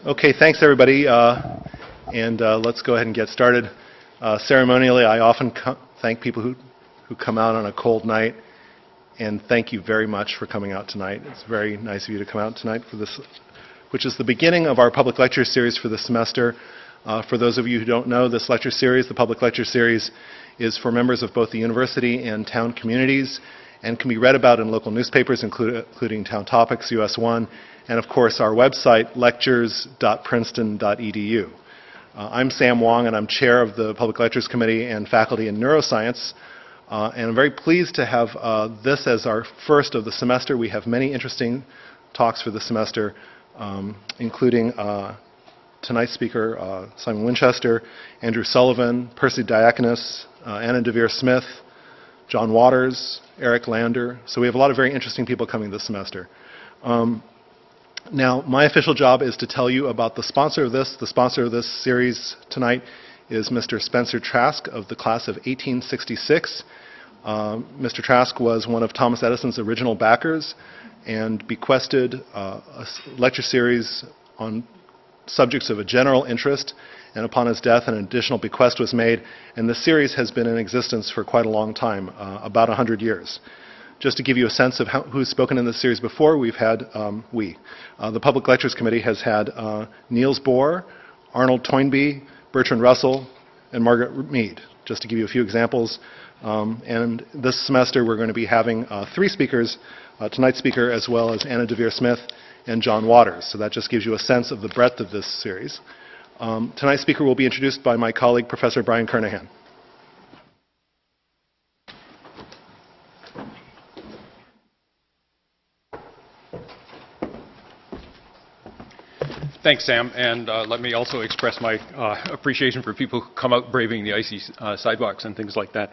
Okay, thanks everybody, let's go ahead and get started. Ceremonially, I often thank people who come out on a cold night, and thank you very much for coming out tonight. It's very nice of you to come out tonight for this, which is the beginning of our public lecture series for the semester. For those of you who don't know, this lecture series, the public lecture series, is for members of both the university and town communities, and can be read about in local newspapers, including Town Topics, US1, and of course our website, lectures.princeton.edu. I'm Sam Wong, and I'm chair of the Public Lectures Committee and faculty in neuroscience, and I'm very pleased to have this as our first of the semester. We have many interesting talks for the semester, including tonight's speaker, Simon Winchester, Andrew Sullivan, Percy Diakonis, Anna DeVere Smith, John Waters, Eric Lander. So we have a lot of very interesting people coming this semester. Now, my official job is to tell you about the sponsor of this. The sponsor of this series tonight is Mr. Spencer Trask of the class of 1866. Mr. Trask was one of Thomas Edison's original backers and bequested a lecture series on subjects of a general interest, and upon his death an additional bequest was made, and the series has been in existence for quite a long time, about 100 years. Just to give you a sense of who's spoken in this series before, we've had, the Public Lectures Committee has had Niels Bohr, Arnold Toynbee, Bertrand Russell, and Margaret Mead, just to give you a few examples. And this semester we're going to be having 3 speakers, tonight's speaker as well as Anna DeVere Smith and John Waters. So that just gives you a sense of the breadth of this series. Tonight's speaker will be introduced by my colleague, Professor Brian Kernahan. Thanks, Sam, and let me also express my appreciation for people who come out braving the icy sidewalks and things like that.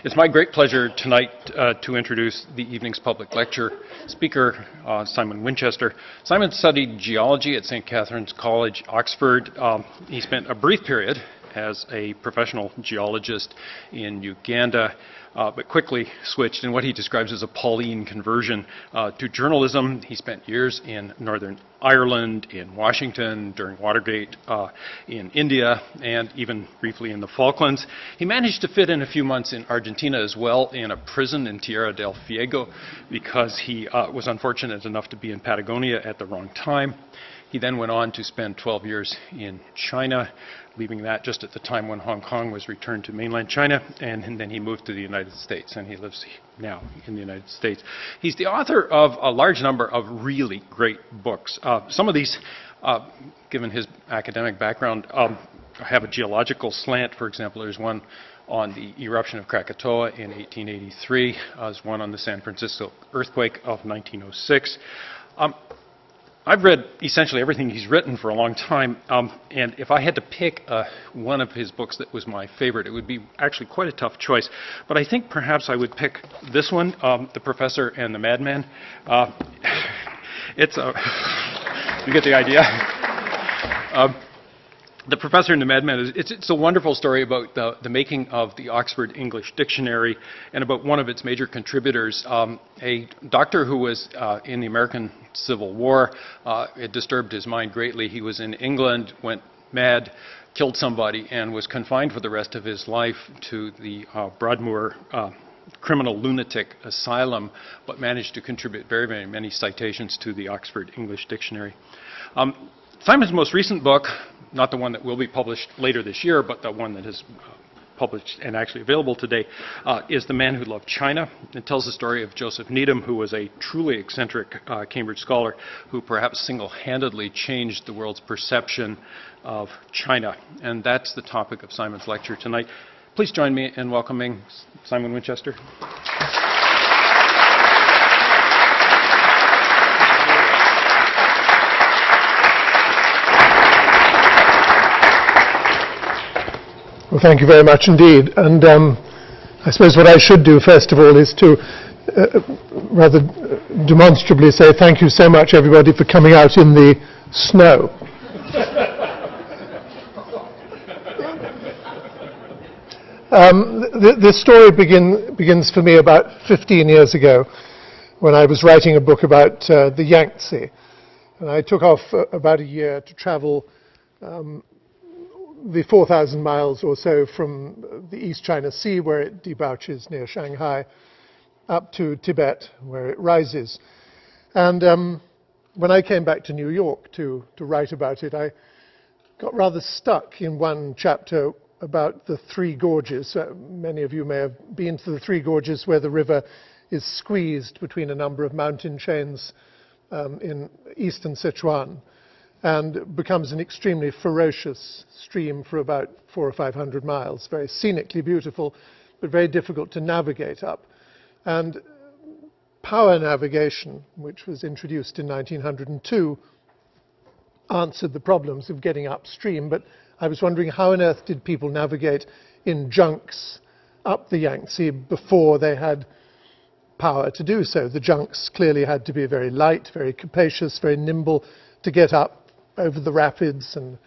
It's my great pleasure tonight to introduce the evening's public lecture speaker, Simon Winchester. Simon studied geology at St. Catherine's College, Oxford. He spent a brief period as a professional geologist in Uganda, but quickly switched in what he describes as a Pauline conversion to journalism. He spent years in Northern Ireland, in Washington, during Watergate, in India, and even briefly in the Falklands. He managed to fit in a few months in Argentina as well, in a prison in Tierra del Fuego, because he was unfortunate enough to be in Patagonia at the wrong time. He then went on to spend 12 years in China, leaving that just at the time when Hong Kong was returned to mainland China, and then he moved to the United States, and he lives now in the United States. He's the author of a large number of really great books. Some of these, given his academic background, have a geological slant. For example, there's one on the eruption of Krakatoa in 1883. There's one on the San Francisco earthquake of 1906. I've read essentially everything he's written for a long time, and if I had to pick one of his books that was my favorite, it would be actually quite a tough choice. But I think perhaps I would pick this one, The Professor and the Madman. It's a... you get the idea? The Professor and the Madman, it's a wonderful story about the making of the Oxford English Dictionary and about one of its major contributors, a doctor who was in the American Civil War. It disturbed his mind greatly. He was in England, went mad, killed somebody, and was confined for the rest of his life to the Broadmoor criminal lunatic asylum, but managed to contribute very, very many citations to the Oxford English Dictionary. Simon's most recent book, not the one that will be published later this year, but the one that is published and actually available today, is The Man Who Loved China. It tells the story of Joseph Needham, who was a truly eccentric Cambridge scholar who perhaps single-handedly changed the world's perception of China. And that's the topic of Simon's lecture tonight. Please join me in welcoming Simon Winchester. Well, thank you very much indeed. And I suppose what I should do first of all is to rather demonstrably say thank you so much everybody for coming out in the snow. This story begins for me about 15 years ago when I was writing a book about the Yangtze. And I took off about a year to travel the 4,000 miles or so from the East China Sea, where it debouches near Shanghai, up to Tibet, where it rises. And when I came back to New York to write about it, I got rather stuck in one chapter about the Three Gorges. Many of you may have been to the Three Gorges, where the river is squeezed between a number of mountain chains in eastern Sichuan, and becomes an extremely ferocious stream for about 400 or 500 miles. Very scenically beautiful, but very difficult to navigate up. And power navigation, which was introduced in 1902, answered the problems of getting upstream. But I was wondering, how on earth did people navigate in junks up the Yangtze before they had power to do so? The junks clearly had to be very light, very capacious, very nimble to get up over the rapids and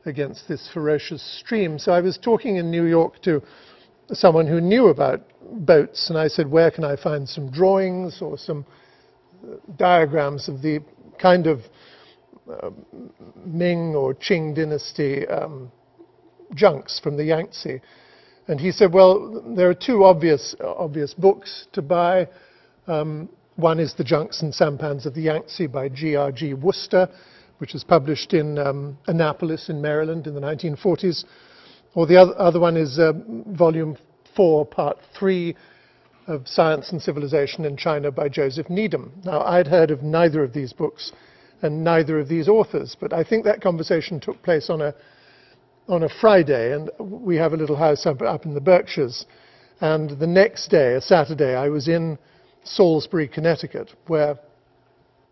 against this ferocious stream. So I was talking in New York to someone who knew about boats, and I said, where can I find some drawings or some diagrams of the kind of Ming or Qing dynasty junks from the Yangtze? And he said, well, there are two obvious books to buy. One is The Junks and Sampans of the Yangtze by G.R.G. Worcester, which was published in Annapolis in Maryland in the 1940s. Or the other one is Volume 4, Part 3 of Science and Civilization in China by Joseph Needham. Now, I'd heard of neither of these books and neither of these authors, but I think that conversation took place on a Friday, and we have a little house up in the Berkshires. And the next day, a Saturday, I was in Salisbury, Connecticut, where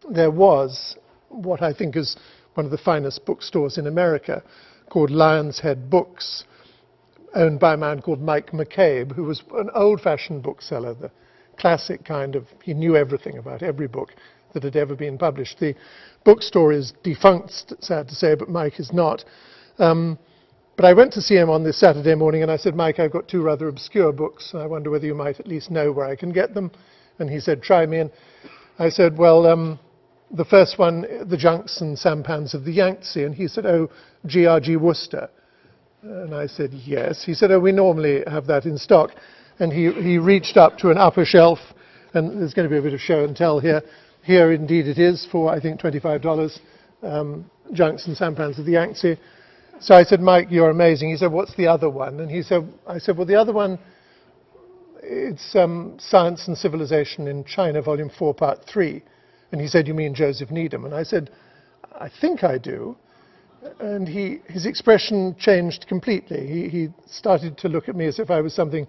there was what I think is one of the finest bookstores in America, called Lion's Head Books, owned by a man called Mike McCabe, who was an old-fashioned bookseller, the classic kind of, he knew everything about every book that had ever been published. The bookstore is defunct, sad to say, but Mike is not. But I went to see him on this Saturday morning, and I said, Mike, I've got two rather obscure books, and I wonder whether you might at least know where I can get them. And he said, try me. And I said, well, the first one, The Junks and Sampans of the Yangtze. And he said, oh, G.R.G. Worcester. And I said, yes. He said, oh, we normally have that in stock. And he reached up to an upper shelf, and there's going to be a bit of show and tell here. Here, indeed, it is for, I think, $25, Junks and Sampans of the Yangtze. So I said, Mike, you're amazing. He said, what's the other one? And I said, well, the other one, it's Science and Civilization in China, Volume 4, Part 3. And he said, you mean Joseph Needham? And I said, I think I do. And his expression changed completely. He started to look at me as if I was something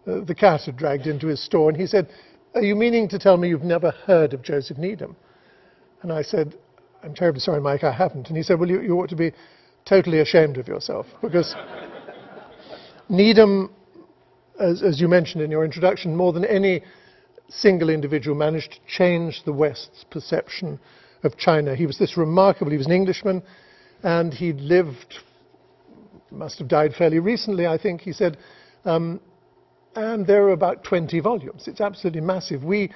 the cat had dragged into his store. And he said, are you meaning to tell me you've never heard of Joseph Needham? And I said, I'm terribly sorry, Mike, I haven't. And he said, well, you ought to be totally ashamed of yourself, because Needham, as you mentioned in your introduction, more than any single individual managed to change the West's perception of China. He was this remarkable, he was an Englishman, and he'd lived, must have died fairly recently, I think. He said, and there are about 20 volumes. It's absolutely massive. We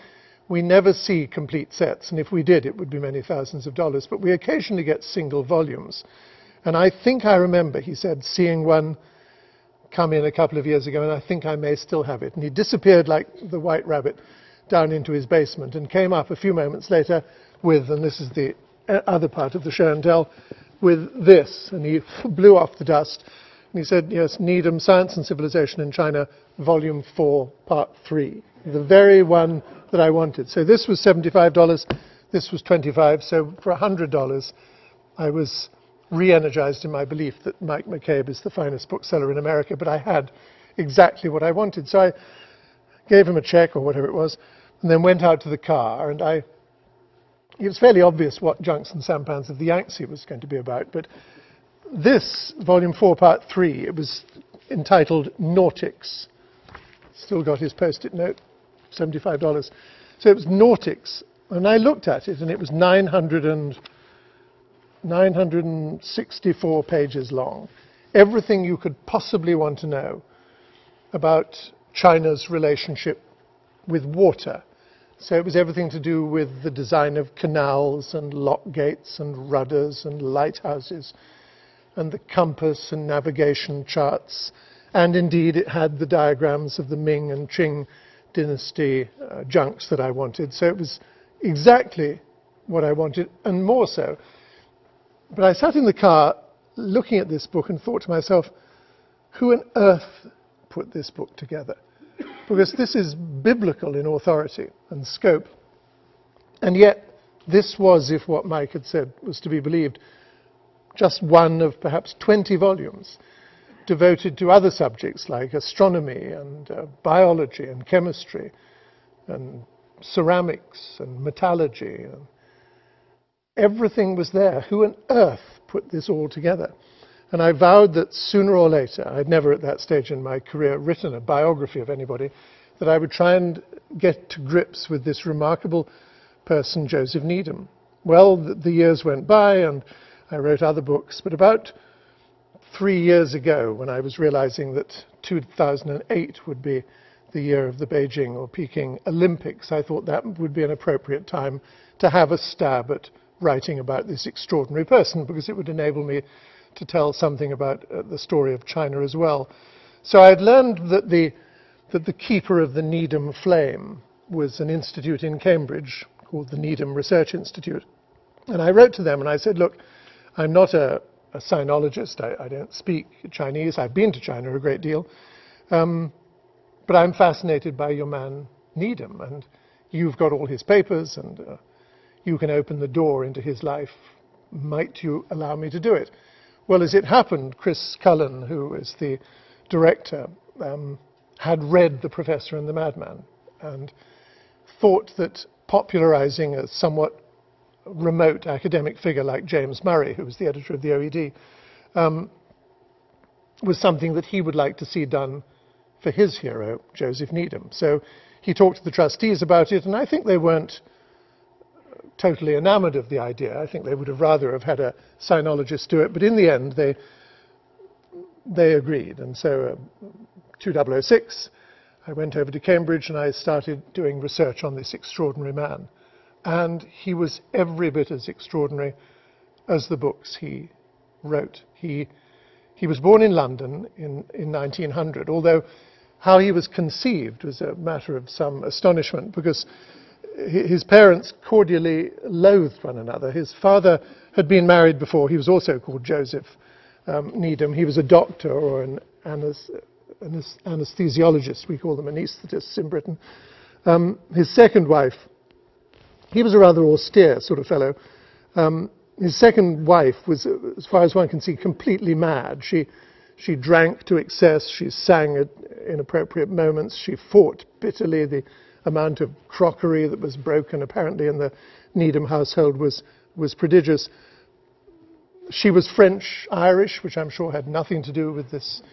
never see complete sets, and if we did, it would be many thousands of dollars, but we occasionally get single volumes. And I think I remember, he said, seeing one come in a couple of years ago, and I think I may still have it. And he disappeared like the White Rabbit down into his basement and came up a few moments later with, and this is the other part of the show and tell, with this. And he blew off the dust. And he said, yes, Needham, Science and Civilization in China, Volume 4, Part 3. The very one that I wanted. So this was $75, this was $25. So for $100, I was re-energized in my belief that Mike McCabe is the finest bookseller in America, but I had exactly what I wanted. So I gave him a check or whatever it was, and then went out to the car, and it was fairly obvious what Junks and Sampans of the Yangtze was going to be about, but this, Volume 4, Part 3, it was entitled Nautics. Still got his post-it note, $75. So it was Nautics, and I looked at it, and it was 964 pages long. Everything you could possibly want to know about China's relationship with water So it was everything to do with the design of canals and lock gates and rudders and lighthouses and the compass and navigation charts. And indeed, it had the diagrams of the Ming and Qing dynasty junks that I wanted. So it was exactly what I wanted, and more so. But I sat in the car looking at this book and thought to myself, who on earth put this book together? Because this is biblical in authority and scope. And yet, this was, if what Mike had said was to be believed, just one of perhaps 20 volumes devoted to other subjects like astronomy and biology and chemistry and ceramics and metallurgy. And everything was there. Who on earth put this all together? And I vowed that sooner or later, I'd never at that stage in my career written a biography of anybody, that I would try and get to grips with this remarkable person, Joseph Needham. Well, the years went by and I wrote other books, but about 3 years ago, when I was realizing that 2008 would be the year of the Beijing or Peking Olympics, I thought that would be an appropriate time to have a stab at writing about this extraordinary person, because it would enable me to tell something about the story of China as well. So I had learned that the keeper of the Needham flame was an institute in Cambridge called the Needham Research Institute. And I wrote to them and I said, look, I'm not a sinologist. I don't speak Chinese. I've been to China a great deal. But I'm fascinated by your man Needham, and you've got all his papers, and you can open the door into his life. Might you allow me to do it? Well, as it happened, Chris Cullen, who is the director, had read The Professor and the Madman and thought that popularizing a somewhat remote academic figure like James Murray, who was the editor of the OED, was something that he would like to see done for his hero, Joseph Needham. So he talked to the trustees about it, and I think they weren't totally enamored of the idea. I think they would have rather have had a sinologist do it, but in the end they agreed. And so 2006, I went over to Cambridge and I started doing research on this extraordinary man. And he was every bit as extraordinary as the books he wrote. He was born in London in 1900, although how he was conceived was a matter of some astonishment, because his parents cordially loathed one another. His father had been married before. He was also called Joseph Needham. He was a doctor, or an anesthesiologist. We call them anaesthetists in Britain. His second wife, he was a rather austere sort of fellow. His second wife was, as far as one can see, completely mad. She drank to excess. She sang at inappropriate moments. She fought bitterly. The amount of crockery that was broken apparently in the Needham household was prodigious. She was French-Irish, which I'm sure had nothing to do with this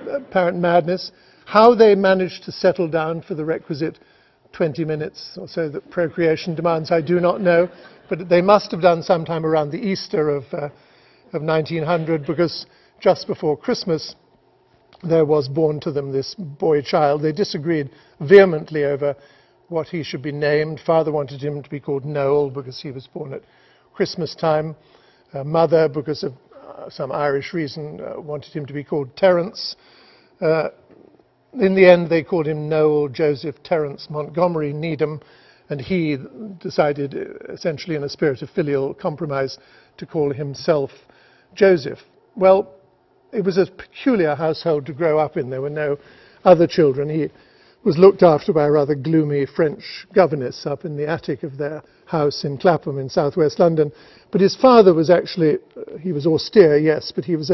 apparent madness. How they managed to settle down for the requisite 20 minutes or so that procreation demands, I do not know, but they must have done sometime around the Easter of 1900, because just before Christmas there was born to them this boy child. They disagreed vehemently over what he should be named. Father wanted him to be called Noel because he was born at Christmas time. Mother, because of some Irish reason, wanted him to be called Terence. In the end, they called him Noel Joseph Terence Montgomery Needham, and he decided, essentially in a spirit of filial compromise, to call himself Joseph. Well, it was a peculiar household to grow up in. There were no other children. He was looked after by a rather gloomy French governess up in the attic of their house in Clapham in southwest London. But his father was actually, he was austere, yes, but he was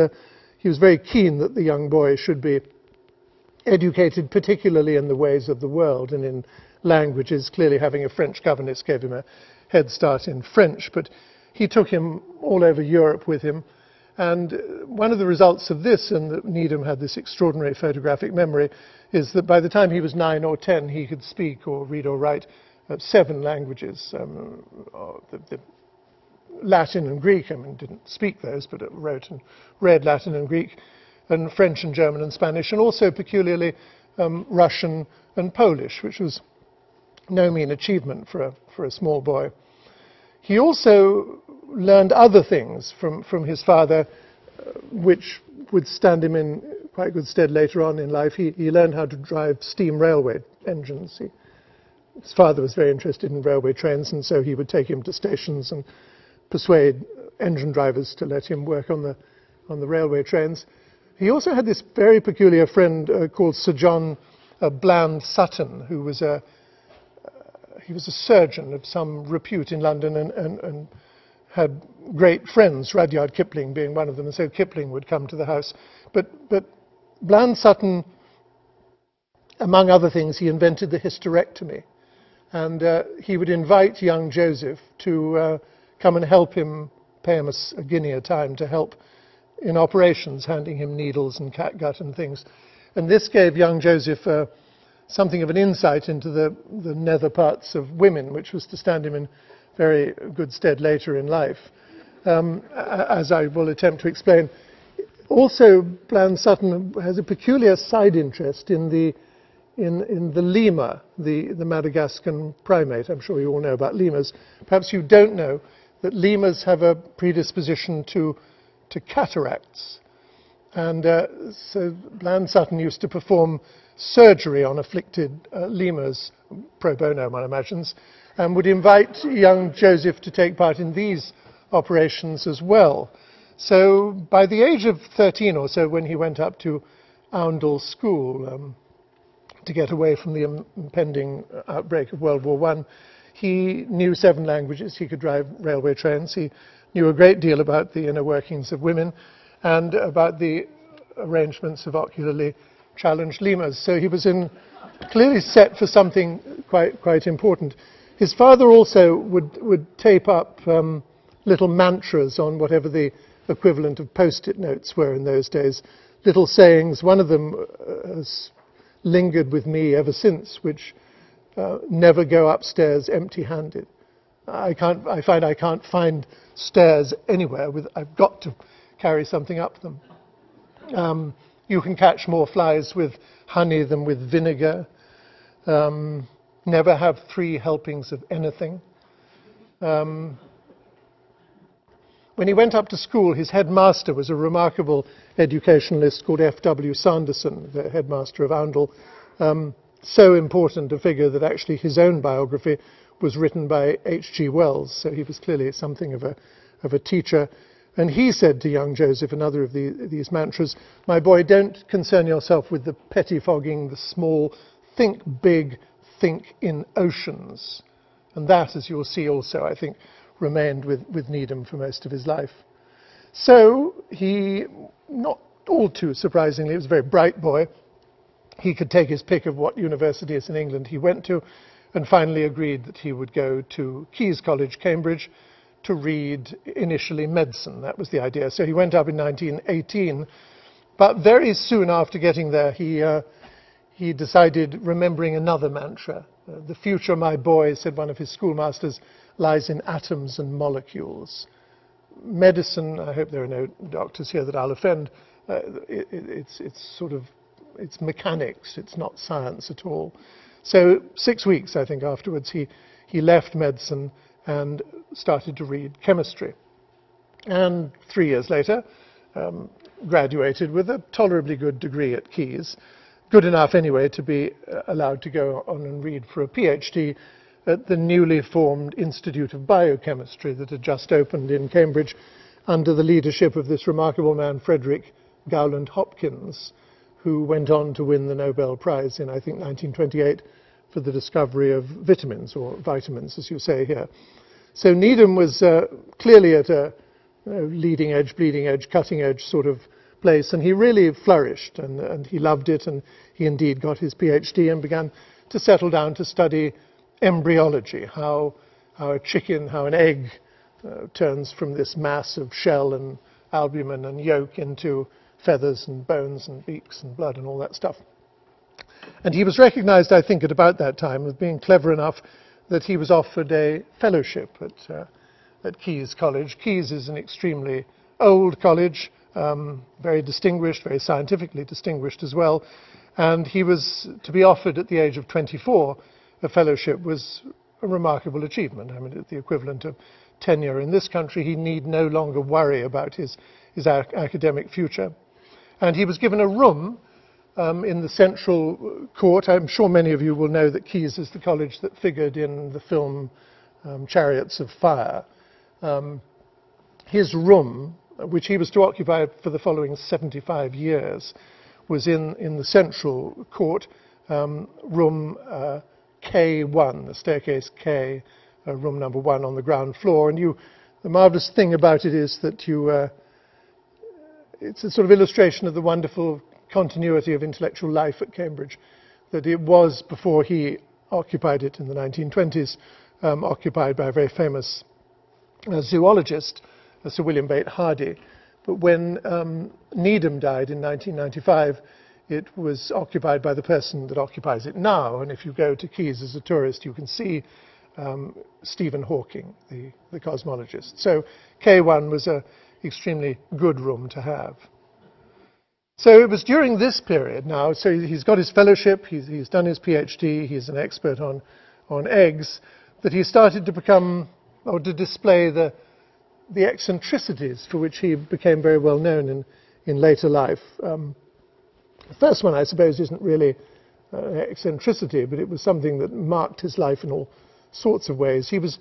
very keen that the young boy should be educated particularly in the ways of the world and in languages. Clearly having a French governess gave him a head start in French, but he took him all over Europe with him. And one of the results of this, and that Needham had this extraordinary photographic memory, is that by the time he was 9 or 10, he could speak or read or write 7 languages. The Latin and Greek, I mean, didn't speak those, but wrote and read Latin and Greek, and French and German and Spanish, and also peculiarly Russian and Polish, which was no mean achievement for a small boy. He also learned other things from his father, which would stand him in quite good stead later on in life. He learned how to drive steam railway engines. His father was very interested in railway trains, and so he would take him to stations and persuade engine drivers to let him work on the railway trains. He also had this very peculiar friend called Sir John Bland Sutton, who was he was a surgeon of some repute in London and had great friends, Rudyard Kipling being one of them, and so Kipling would come to the house. But Bland Sutton, among other things, he invented the hysterectomy. And he would invite young Joseph to come and help him, pay him a guinea a time to help in operations, handing him needles and catgut and things. And this gave young Joseph something of an insight into the nether parts of women, which was to stand him in very good stead later in life, as I will attempt to explain. Also, Bland Sutton has a peculiar side interest in the lemur, the Madagascan primate. I'm sure you all know about lemurs. Perhaps you don't know that lemurs have a predisposition to cataracts. And so Bland Sutton used to perform surgery on afflicted lemurs, pro bono, one imagines, and would invite young Joseph to take part in these operations as well. So by the age of 13 or so, when he went up to Oundle School to get away from the impending outbreak of World War I, he knew 7 languages. He could drive railway trains. He knew a great deal about the inner workings of women and about the arrangements of ocularly challenged lemurs. So he was clearly set for something quite important. His father also would tape up little mantras on whatever the equivalent of post-it notes were in those days, little sayings. One of them has lingered with me ever since, which never go upstairs empty-handed. I find I can't find stairs anywhere. I've got to carry something up them. You can catch more flies with honey than with vinegar. Never have 3 helpings of anything. When he went up to school, his headmaster was a remarkable educationalist called F.W. Sanderson, the headmaster of Oundle. So important a figure that actually his own biography was written by H.G. Wells, so he was clearly something of a teacher. And he said to young Joseph, another of these mantras, "My boy, don't concern yourself with the pettifogging, the small. Think big, think in oceans." And that, as you'll see also, I think, remained with Needham for most of his life. So he, not all too surprisingly, was a very bright boy. He could take his pick of what universities in England he went to, and finally agreed that he would go to Caius College, Cambridge, to read initially medicine. That was the idea. So he went up in 1918, but very soon after getting there, he decided, remembering another mantra, "The future, my boy," said one of his schoolmasters, "lies in atoms and molecules." Medicine, I hope there are no doctors here that I'll offend, it's mechanics, it's not science at all. So 6 weeks, I think, afterwards, he left medicine and started to read chemistry. And 3 years later, graduated with a tolerably good degree at Caius, good enough anyway to be allowed to go on and read for a PhD at the newly formed Institute of Biochemistry that had just opened in Cambridge under the leadership of this remarkable man, Frederick Gowland Hopkins, who went on to win the Nobel Prize in, I think, 1928 for the discovery of vitamins, or vitamins, as you say here. So Needham was clearly at a leading edge, bleeding edge, cutting edge sort of place, and he really flourished, and he loved it, and he indeed got his PhD and began to settle down to study embryology, how a chicken, how an egg turns from this mass of shell and albumin and yolk into feathers and bones and beaks and blood and all that stuff. And he was recognized, I think, at about that time as being clever enough that he was offered a fellowship at Caius College. Caius is an extremely old college, very distinguished, very scientifically distinguished as well. And he was to be offered at the age of 24 a fellowship was a remarkable achievement. I mean, it's the equivalent of tenure in this country. He need no longer worry about his academic future. And he was given a room in the central court. I'm sure many of you will know that Caius is the college that figured in the film Chariots of Fire. His room, which he was to occupy for the following 75 years, was in the central court, room K1, the staircase K, room number 1 on the ground floor. And the marvelous thing about it is that it's a sort of illustration of the wonderful continuity of intellectual life at Cambridge, that it was, before he occupied it in the 1920s, occupied by a very famous zoologist, Sir William Bate Hardy. But when Needham died in 1995, it was occupied by the person that occupies it now. And if you go to Caius as a tourist, you can see Stephen Hawking, the cosmologist. So K1 was an extremely good room to have. So it was during this period now, so he's got his fellowship, he's done his PhD, he's an expert on eggs, that he started to become, or to display the eccentricities for which he became very well known in later life. The first one, I suppose, isn't really an eccentricity, but it was something that marked his life in all sorts of ways. He was,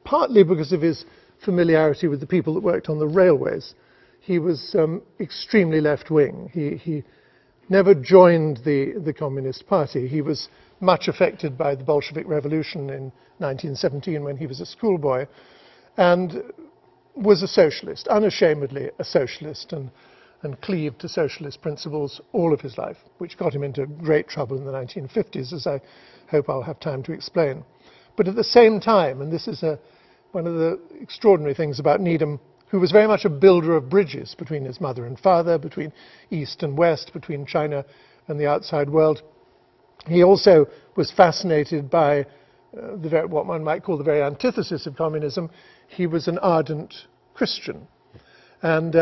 partly because of his familiarity with the people that worked on the railways, he was extremely left-wing. He never joined the Communist Party. He was much affected by the Bolshevik Revolution in 1917 when he was a schoolboy, and was a socialist, unashamedly a socialist, and cleaved to socialist principles all of his life, which got him into great trouble in the 1950s, as I hope I'll have time to explain. But at the same time, and this is one of the extraordinary things about Needham, who was very much a builder of bridges between his mother and father, between East and West, between China and the outside world. He also was fascinated by what one might call the very antithesis of communism. He was an ardent Christian. And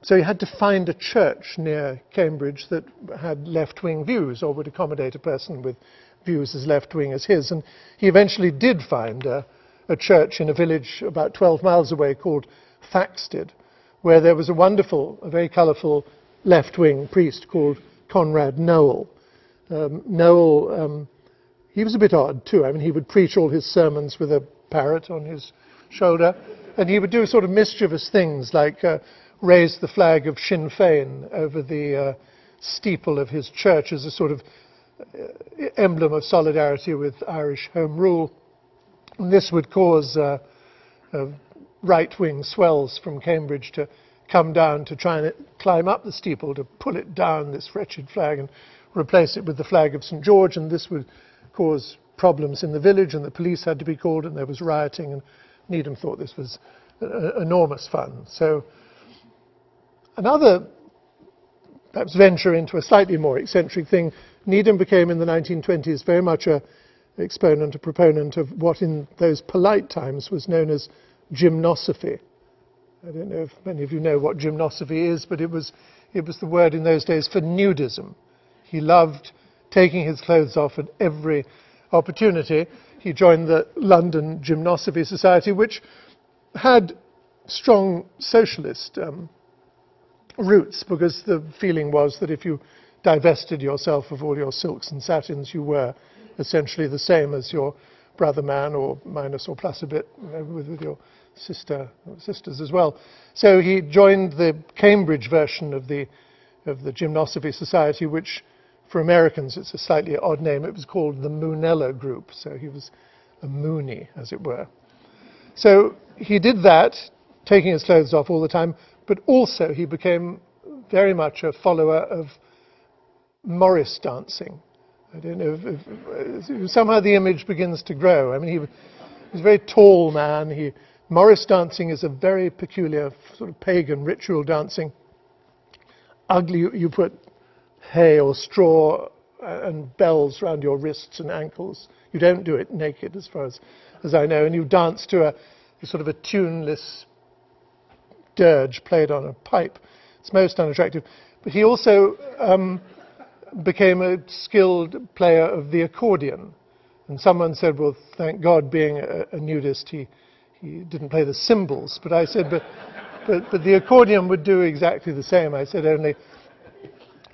so he had to find a church near Cambridge that had left-wing views, or would accommodate a person with views as left-wing as his. And he eventually did find a church in a village about 12 miles away called Thaxted, where there was a very colourful left-wing priest called Conrad Noel. Noel, he was a bit odd too. I mean, he would preach all his sermons with a parrot on his shoulder, and he would do sort of mischievous things like raise the flag of Sinn Féin over the steeple of his church as a sort of emblem of solidarity with Irish Home Rule. And this would cause right-wing swells from Cambridge to come down to try and climb up the steeple to pull it down, this wretched flag, and replace it with the flag of St. George. And this would cause problems in the village, and the police had to be called, and there was rioting, and Needham thought this was enormous fun. So another, perhaps, venture into a slightly more eccentric thing, Needham became in the 1920s very much a proponent of what in those polite times was known as gymnosophy. I don't know if many of you know what gymnosophy is, but it was the word in those days for nudism. He loved taking his clothes off at every opportunity. He joined the London Gymnosophy Society, which had strong socialist roots, because the feeling was that if you divested yourself of all your silks and satins, you were essentially the same as your brother man, or minus or plus a bit, with your sisters as well. So he joined the Cambridge version of the Gymnosophy Society, which for Americans it's a slightly odd name. It was called the Moonella Group, so he was a Moonie, as it were. So he did that, taking his clothes off all the time, but also he became very much a follower of Morris dancing. I don't know if somehow the image begins to grow. I mean, he was a very tall man. Morris dancing is a very peculiar sort of pagan ritual dancing. Ugly, you put hay or straw and bells around your wrists and ankles. You don't do it naked, as far as I know, and you dance to a sort of a tuneless dirge played on a pipe. It's most unattractive. But he also became a skilled player of the accordion. And someone said, well, thank God, being a nudist, he didn't play the cymbals. But I said, but the accordion would do exactly the same. I said, only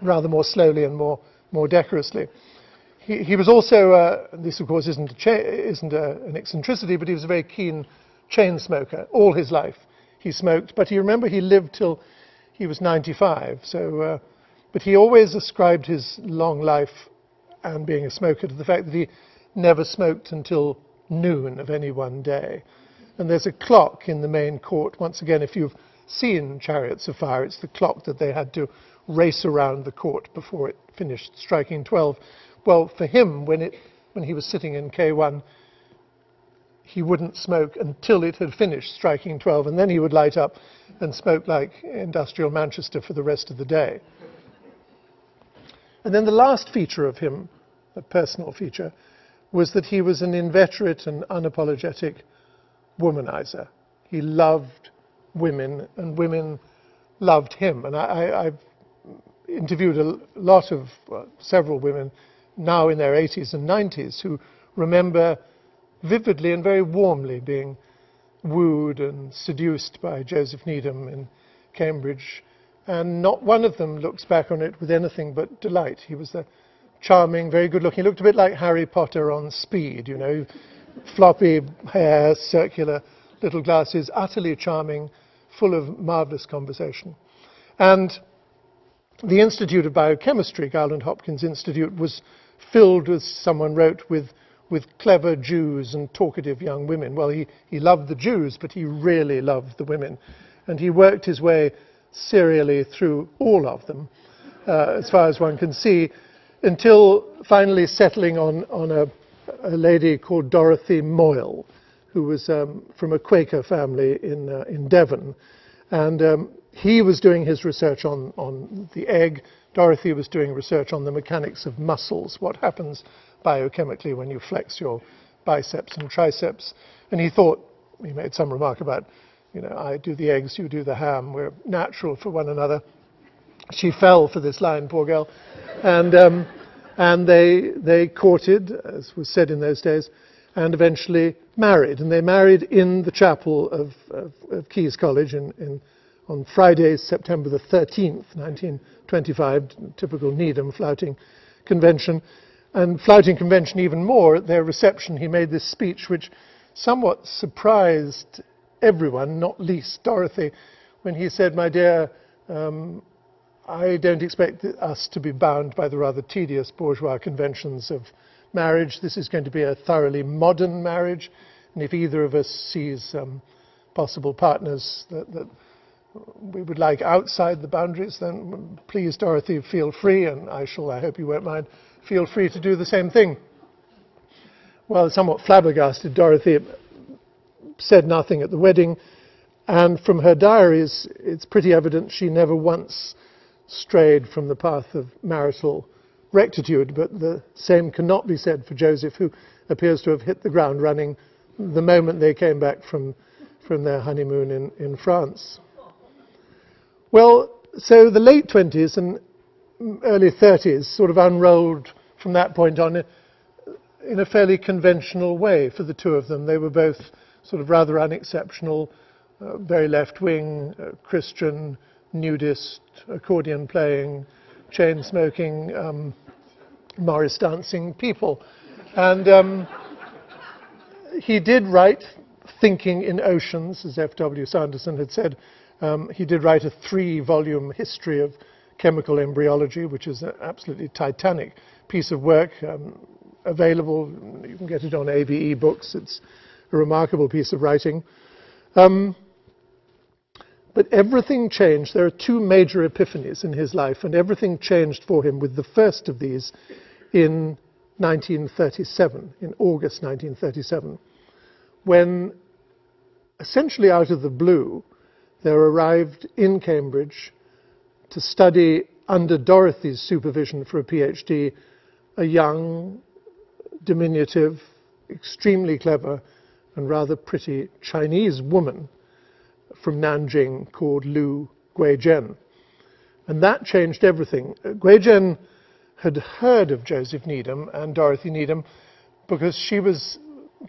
rather more slowly and more decorously. He was also, this of course isn't an eccentricity, but he was a very keen chain smoker all his life. He smoked, but you remember he lived till he was 95. So, but he always ascribed his long life and being a smoker to the fact that he never smoked until noon of any one day. And there's a clock in the main court. Once again, if you've seen Chariots of Fire, it's the clock that they had to race around the court before it finished striking 12. Well, for him, when he was sitting in K1, he wouldn't smoke until it had finished striking 12, and then he would light up and smoke like industrial Manchester for the rest of the day. And then the last feature of him, a personal feature, was that he was an inveterate and unapologetic womanizer. He loved women, and women loved him. And I've interviewed several women now in their 80s and 90s who remember vividly and very warmly being wooed and seduced by Joseph Needham in Cambridge. And not one of them looks back on it with anything but delight. He was a charming, very good looking. He looked a bit like Harry Potter on speed, you know, floppy hair, circular little glasses, utterly charming, full of marvelous conversation. And the Institute of Biochemistry, Garland Hopkins Institute, was filled with, someone wrote, with clever Jews and talkative young women. Well, he loved the Jews, but he really loved the women. And he worked his way serially through all of them, as far as one can see, until finally settling on a lady called Dorothy Moyle, who was from a Quaker family in Devon. And he was doing his research on the egg. Dorothy was doing research on the mechanics of muscles, what happens biochemically when you flex your biceps and triceps. And he made some remark about, you know, I do the eggs, you do the ham, we're natural for one another. She fell for this line, poor girl. And they courted, as was said in those days, and eventually married. And they married in the chapel of Caius College on Friday, September the 13th, 1925, typical Needham flouting convention. And flouting convention even more, at their reception, he made this speech which somewhat surprised everyone, not least Dorothy, when he said, "My dear, I don't expect us to be bound by the rather tedious bourgeois conventions of marriage. This is going to be a thoroughly modern marriage, and if either of us sees possible partners that we would like outside the boundaries, then please, Dorothy, feel free, and I hope you won't mind, feel free to do the same thing." Well, somewhat flabbergasted, Dorothy said nothing at the wedding, and from her diaries, it's pretty evident she never once strayed from the path of marital rectitude. But the same cannot be said for Joseph, who appears to have hit the ground running the moment they came back from their honeymoon in France. Well, so the late 20s and early 30s sort of unrolled from that point on in a fairly conventional way for the two of them. They were both sort of rather unexceptional, very left-wing, Christian, nudist, accordion playing, chain smoking, Morris dancing people. And he did write Thinking in Oceans, as F.W. Sanderson had said. He did write a 3-volume history of chemical embryology, which is an absolutely titanic piece of work, available. You can get it on ABE books. It's a remarkable piece of writing. But everything changed. There are 2 major epiphanies in his life, and everything changed for him with the first of these in 1937, in August 1937, when essentially out of the blue, there arrived in Cambridge to study under Dorothy's supervision for a PhD, a young, diminutive, extremely clever and rather pretty Chinese woman from Nanjing called Lu Guizhen. And that changed everything. Guizhen had heard of Joseph Needham and Dorothy Needham, because she was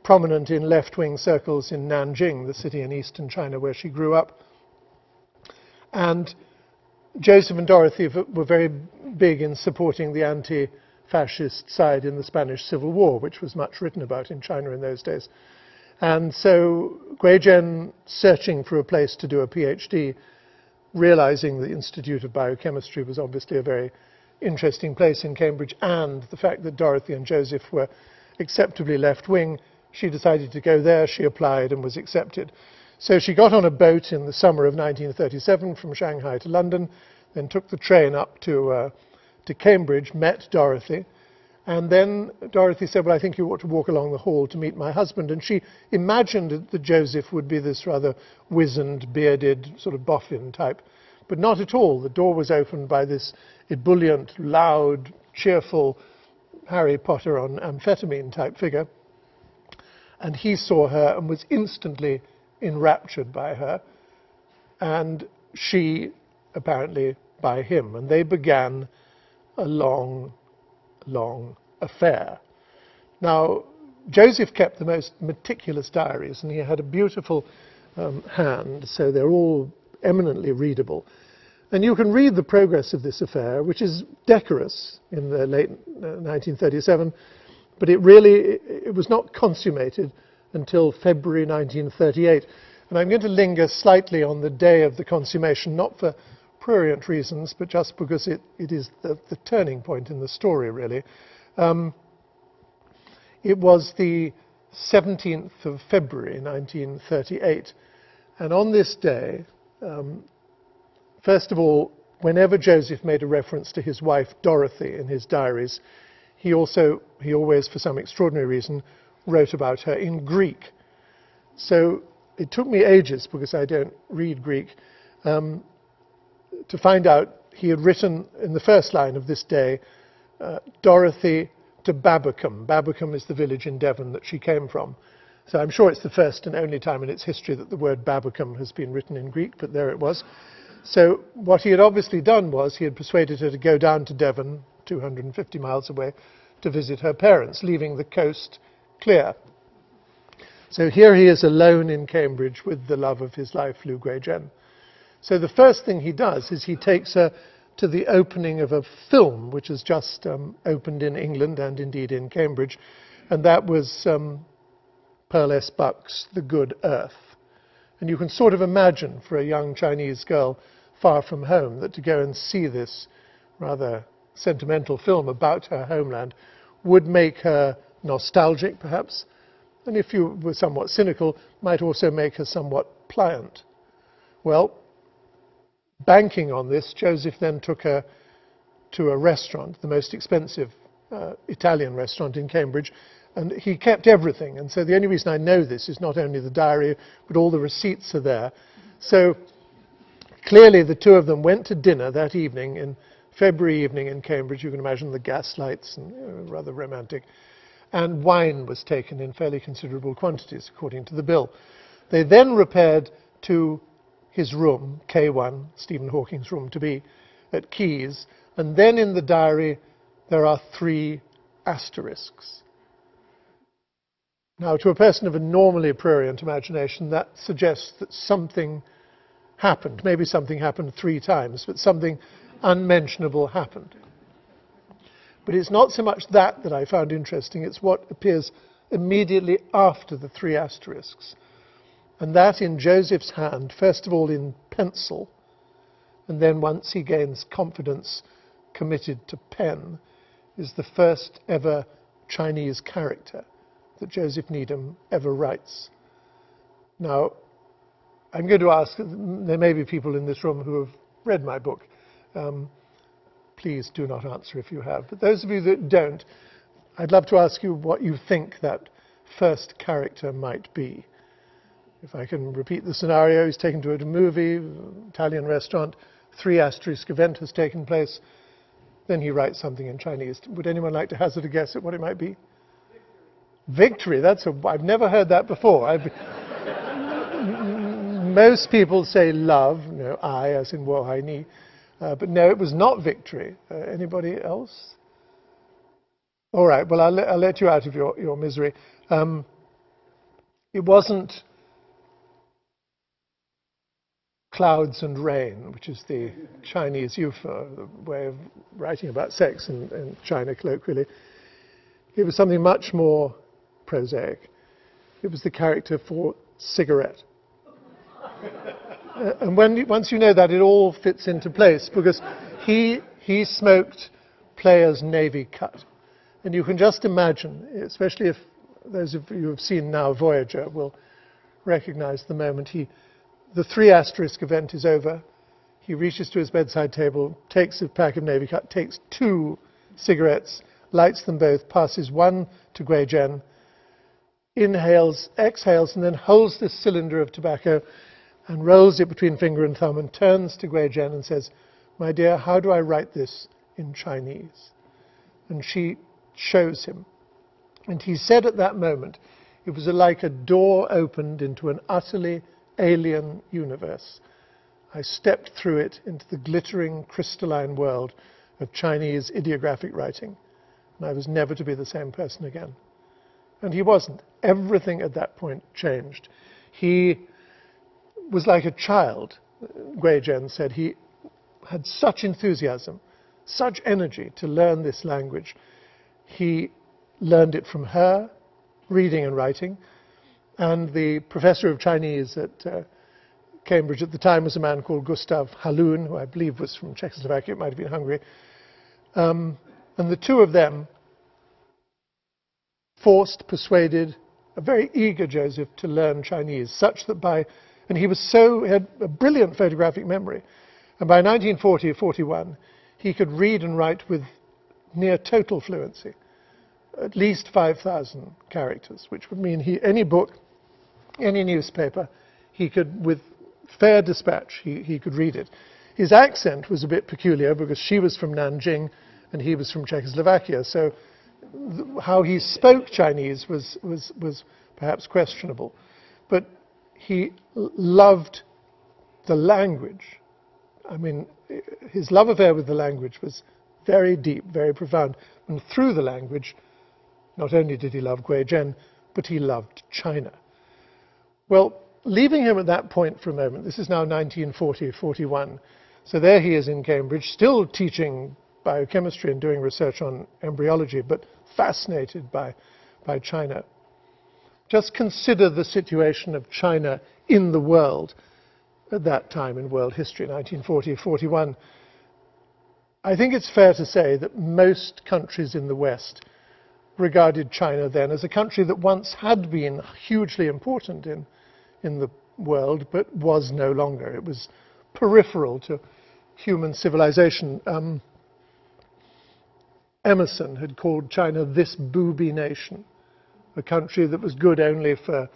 prominent in left-wing circles in Nanjing, the city in eastern China where she grew up. And Joseph and Dorothy were very big in supporting the anti-fascist side in the Spanish Civil War, which was much written about in China in those days. And so Gui Zhen, searching for a place to do a PhD, realizing the Institute of Biochemistry was obviously a very interesting place in Cambridge, and the fact that Dorothy and Joseph were acceptably left-wing, she decided to go there. She applied and was accepted. So she got on a boat in the summer of 1937 from Shanghai to London, then took the train up to Cambridge, met Dorothy, and then Dorothy said, well, I think you ought to walk along the hall to meet my husband. And she imagined that Joseph would be this rather wizened, bearded, sort of boffin type. But not at all. The door was opened by this ebullient, loud, cheerful Harry Potter on amphetamine type figure. And he saw her and was instantly enraptured by her. And she, apparently, by him. And they began a long affair. Now, Joseph kept the most meticulous diaries, and he had a beautiful hand, so they're all eminently readable. And you can read the progress of this affair, which is decorous in the late 1937, but it was not consummated until February 1938. And I'm going to linger slightly on the day of the consummation, not for prurient reasons, but just because it is the turning point in the story, really. It was the 17th of February 1938, and on this day, first of all, whenever Joseph made a reference to his wife Dorothy in his diaries, he always, for some extraordinary reason, wrote about her in Greek. So it took me ages, because I don't read Greek, to find out he had written in the first line of this day, Dorothy to Babbacombe. Babbacombe is the village in Devon that she came from. So I'm sure it's the first and only time in its history that the word Babbacombe has been written in Greek, but there it was. So what he had obviously done was he had persuaded her to go down to Devon, 250 miles away, to visit her parents, leaving the coast clear. So here he is alone in Cambridge with the love of his life, Liu Guizhen. So the first thing he does is he takes her to the opening of a film which has just opened in England and indeed in Cambridge, and that was Pearl S. Buck's The Good Earth. And you can sort of imagine for a young Chinese girl far from home that to go and see this rather sentimental film about her homeland would make her nostalgic, perhaps, and if you were somewhat cynical, might also make her somewhat pliant. Well, banking on this, Joseph then took her to a restaurant, the most expensive Italian restaurant in Cambridge, and he kept everything. And so the only reason I know this is not only the diary, but all the receipts are there. So clearly the two of them went to dinner that evening, in February evening in Cambridge. You can imagine the gas lights, and rather romantic. And wine was taken in fairly considerable quantities, according to the bill. They then repaired to his room, K1, Stephen Hawking's room to be, at Keys. And then in the diary, there are 3 asterisks. Now, to a person of a normally prurient imagination, that suggests that something happened. Maybe something happened 3 times, but something unmentionable happened. But it's not so much that I found interesting, it's what appears immediately after the 3 asterisks. And that in Joseph's hand, first of all in pencil, and then once he gains confidence, committed to pen, is the first ever Chinese character that Joseph Needham ever writes. Now, I'm going to ask, there may be people in this room who have read my book. Please do not answer if you have. But those of you that don't, I'd love to ask you what you think that first character might be. If I can repeat the scenario, he's taken to a movie, Italian restaurant, 3 asterisk event has taken place, then he writes something in Chinese. Would anyone like to hazard a guess at what it might be? Victory. I've never heard that before. Most people say love, I as in wo hai ni, but no, it was not victory. Anybody else? All right, well, I'll let you out of your misery. It wasn't clouds and rain, which is the Chinese way of writing about sex in China colloquially. It was something much more prosaic. It was the character for cigarette. And once you know that, it all fits into place, because he smoked Player's Navy Cut. And you can just imagine, especially if those of you who have seen now Voyager will recognize the moment the 3* event is over. He reaches to his bedside table, takes a pack of Navy Cut, takes 2 cigarettes, lights them both, passes one to Gui Zhen, inhales, exhales, and then holds this cylinder of tobacco and rolls it between finger and thumb and turns to Gui Zhen and says, "My dear, how do I write this in Chinese?" And she shows him. And he said at that moment, it was like a door opened into an utterly alien universe. I stepped through it into the glittering, crystalline world of Chinese ideographic writing, and I was never to be the same person again. And he wasn't. Everything at that point changed. He was like a child, Gui Zhen said. He had such enthusiasm, such energy to learn this language. He learned it from her, reading and writing. And the professor of Chinese at Cambridge at the time was a man called Gustav Halun, who I believe was from Czechoslovakia, it might have been Hungary. And the two of them persuaded a very eager Joseph to learn Chinese, such that and he had a brilliant photographic memory. And by 1940-41, he could read and write with near total fluency, at least 5,000 characters, which would mean any book, any newspaper, he could, with fair dispatch, he could read it. His accent was a bit peculiar because she was from Nanjing and he was from Czechoslovakia, so how he spoke Chinese was perhaps questionable. But he loved the language. I mean, his love affair with the language was very deep, very profound. And through the language, not only did he love Gui Zhen, but he loved China. Well, leaving him at that point for a moment, this is now 1940-41. So there he is in Cambridge, still teaching biochemistry and doing research on embryology, but fascinated by China. Just consider the situation of China in the world at that time in world history, 1940-41. I think it's fair to say that most countries in the West regarded China then as a country that once had been hugely important in the world, but was no longer. It was peripheral to human civilization. Emerson had called China this booby nation, a country that was good only for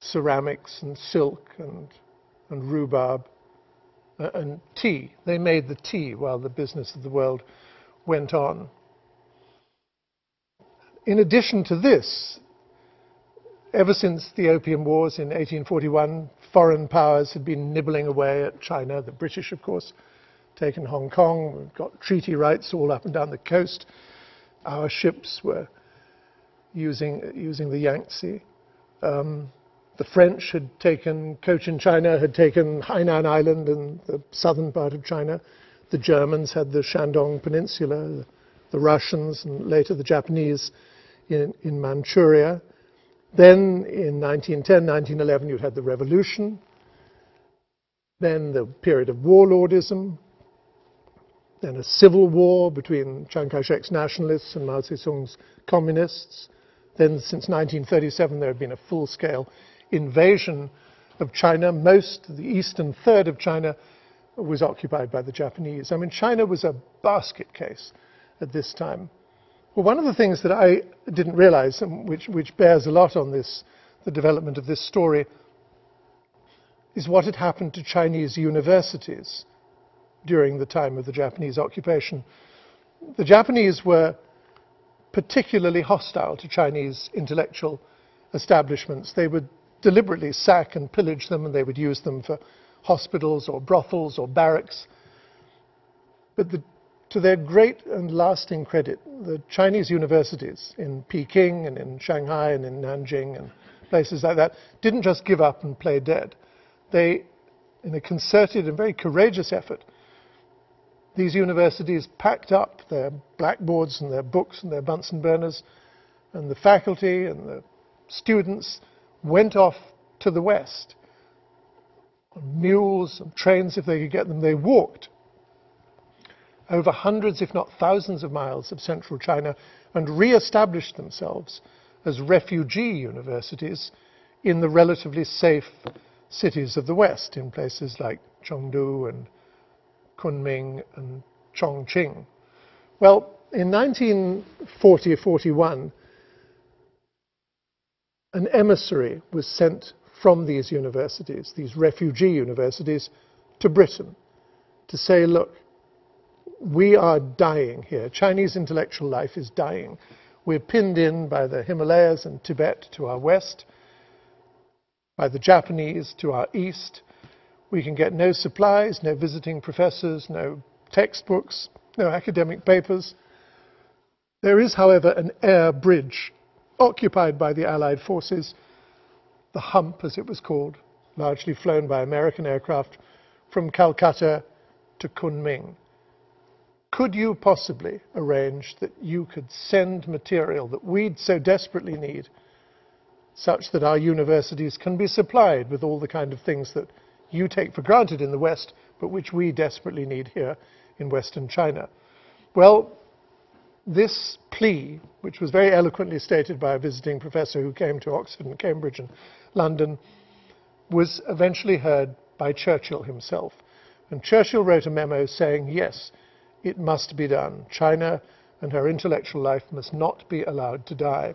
ceramics and silk and rhubarb and tea. They made the tea while the business of the world went on. In addition to this, ever since the Opium Wars in 1841, foreign powers had been nibbling away at China. The British, of course, taken Hong Kong. We've got treaty rights all up and down the coast. Our ships were using the Yangtze. The French had taken Cochin China, had taken Hainan Island and the southern part of China. The Germans had the Shandong Peninsula, the Russians, and later the Japanese in Manchuria. Then in 1910, 1911, you had the revolution. Then the period of warlordism. Then a civil war between Chiang Kai-shek's nationalists and Mao Zedong's communists. Then since 1937, there had been a full-scale invasion of China. The eastern third of China was occupied by the Japanese. I mean, China was a basket case at this time. Well, one of the things that I didn't realize, and which bears a lot on the development of this story, is what had happened to Chinese universities during the time of the Japanese occupation. The Japanese were particularly hostile to Chinese intellectual establishments. They would deliberately sack and pillage them, and they would use them for hospitals or brothels or barracks. But the To their great and lasting credit, the Chinese universities in Peking and in Shanghai and in Nanjing and places like that didn't just give up and play dead. They, in a concerted and very courageous effort, these universities packed up their blackboards and their books and their Bunsen burners, and the faculty and the students went off to the West on mules and trains if they could get them. They walked over hundreds, if not thousands of miles of central China and re-established themselves as refugee universities in the relatively safe cities of the West, in places like Chengdu and Kunming and Chongqing. Well, in 1940-41, an emissary was sent from these universities, these refugee universities, to Britain to say, look, we are dying here. Chinese intellectual life is dying. We're pinned in by the Himalayas and Tibet to our west, by the Japanese to our east. We can get no supplies, no visiting professors, no textbooks, no academic papers. There is, however, an air bridge occupied by the Allied forces, the Hump, as it was called, largely flown by American aircraft, from Calcutta to Kunming. Could you possibly arrange that you could send material that we'd so desperately need, such that our universities can be supplied with all the kind of things that you take for granted in the West, but which we desperately need here in Western China? Well, this plea, which was very eloquently stated by a visiting professor who came to Oxford and Cambridge and London, was eventually heard by Churchill himself. And Churchill wrote a memo saying, yes, it must be done. China and her intellectual life must not be allowed to die.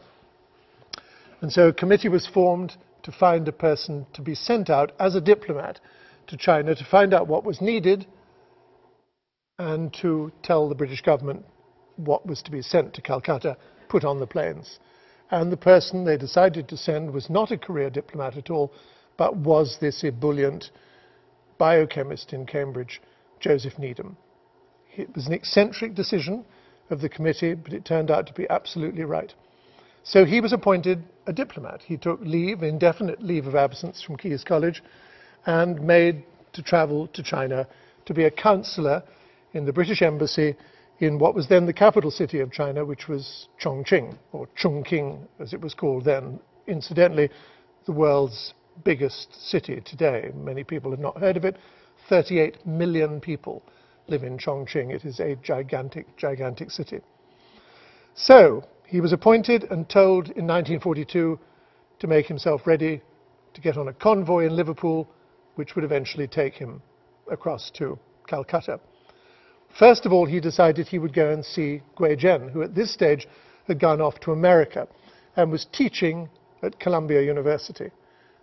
And so a committee was formed to find a person to be sent out as a diplomat to China to find out what was needed and to tell the British government what was to be sent to Calcutta, put on the planes. And the person they decided to send was not a career diplomat at all, but was this ebullient biochemist in Cambridge, Joseph Needham. It was an eccentric decision of the committee, but it turned out to be absolutely right. So he was appointed a diplomat. He took leave, indefinite leave of absence from King's College, and made to travel to China to be a counselor in the British Embassy in what was then the capital city of China, which was Chongqing, or Chongqing as it was called then. Incidentally, the world's biggest city today. Many people have not heard of it. 38 million people live in Chongqing. It is a gigantic, gigantic city. So he was appointed and told in 1942 to make himself ready to get on a convoy in Liverpool, which would eventually take him across to Calcutta. First of all, he decided he would go and see Gui Zhen, who at this stage had gone off to America and was teaching at Columbia University.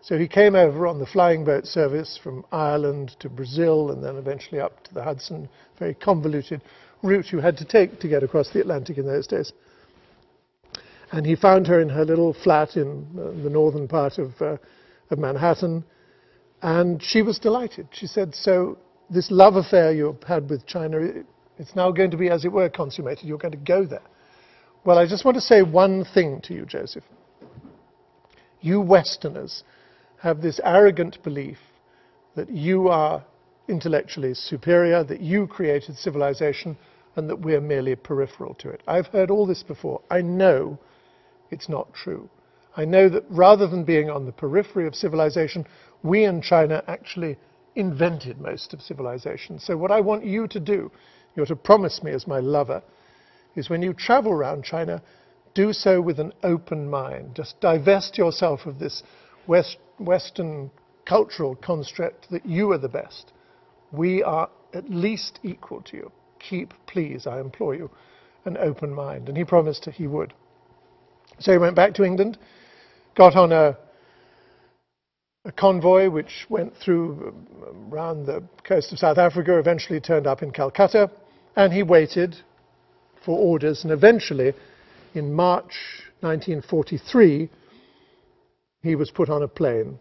So he came over on the flying boat service from Ireland to Brazil and then eventually up to the Hudson, very convoluted route you had to take to get across the Atlantic in those days. And he found her in her little flat in the northern part of Manhattan, and she was delighted. She said, so this love affair you had with China, it's now going to be, as it were, consummated. You're going to go there. Well, I just want to say one thing to you, Joseph. You Westerners have this arrogant belief that you are intellectually superior, that you created civilization, and that we're merely peripheral to it. I've heard all this before. I know it's not true. I know that rather than being on the periphery of civilization, we in China actually invented most of civilization. So what I want you to do, you're to promise me as my lover, is when you travel around China, do so with an open mind. Just divest yourself of this Western cultural construct that you are the best. We are at least equal to you. Keep, please, I implore you, an open mind. And he promised he would. So he went back to England, got on a convoy which went through around the coast of South Africa, eventually turned up in Calcutta, and he waited for orders, and eventually, in March 1943, he was put on a plane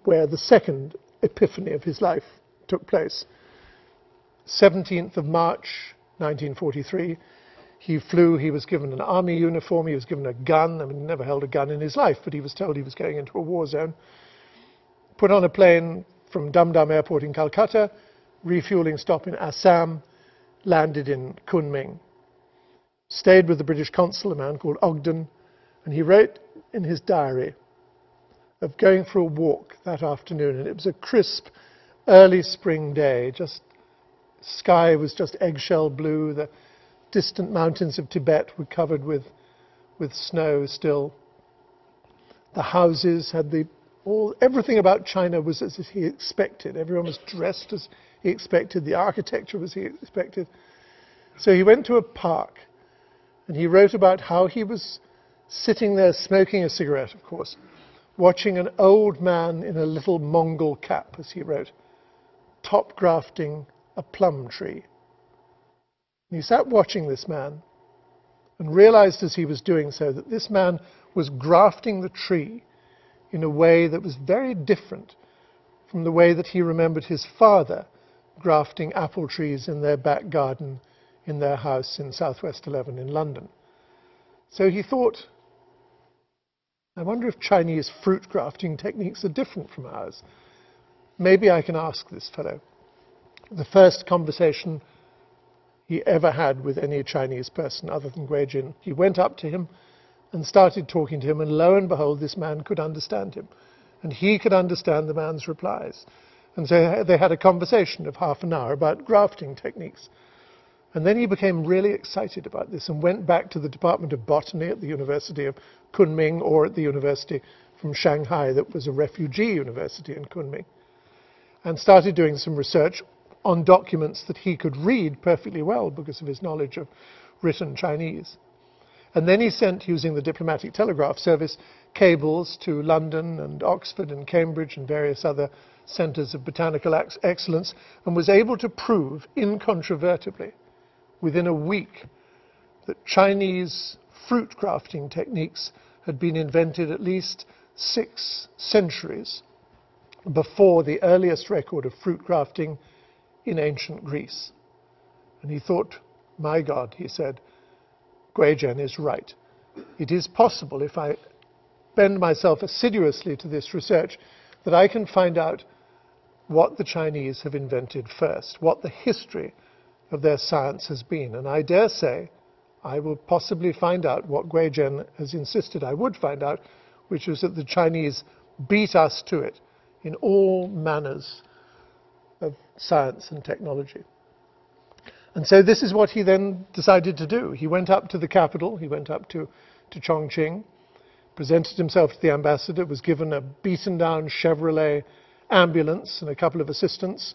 where the second epiphany of his life took place. 17th of March, 1943, he flew. He was given an army uniform. He was given a gun. I mean, he never held a gun in his life, but he was told he was going into a war zone. Put on a plane from Dum Dum Airport in Calcutta, refueling stop in Assam, landed in Kunming. Stayed with the British consul, a man called Ogden, and he wrote in his diary of going for a walk that afternoon, and it was a crisp, early spring day. Just sky was just eggshell blue. The distant mountains of Tibet were covered with snow still. The houses had everything about China was as he expected. Everyone was dressed as he expected. The architecture was as he expected. So he went to a park, and he wrote about how he was sitting there smoking a cigarette, of course, watching an old man in a little Mongol cap, as he wrote, top grafting a plum tree. And he sat watching this man and realized as he was doing so that this man was grafting the tree in a way that was very different from the way that he remembered his father grafting apple trees in their back garden in their house in Southwest 11 in London. So he thought, I wonder if Chinese fruit grafting techniques are different from ours. Maybe I can ask this fellow. The first conversation he ever had with any Chinese person other than Guijin, he went up to him and started talking to him, and lo and behold, this man could understand him. And he could understand the man's replies. And so they had a conversation of half an hour about grafting techniques. And then he became really excited about this and went back to the Department of Botany at the University of Kunming, or at the university from Shanghai that was a refugee university in Kunming, and started doing some research on documents that he could read perfectly well because of his knowledge of written Chinese. And then he sent, using the diplomatic telegraph service, cables to London and Oxford and Cambridge and various other centres of botanical excellence, and was able to prove incontrovertibly within a week that Chinese fruit grafting techniques had been invented at least 6 centuries before the earliest record of fruit grafting in ancient Greece. And he thought, my God, he said, Guijin is right. It is possible, if I bend myself assiduously to this research, that I can find out what the Chinese have invented first, what the history of their science has been. And I dare say I will possibly find out what Guijin has insisted I would find out, which was that the Chinese beat us to it in all manners of science and technology. And so this is what he then decided to do. He went up to the capital, he went up to Chongqing, presented himself to the ambassador, was given a beaten down Chevrolet ambulance and a couple of assistants,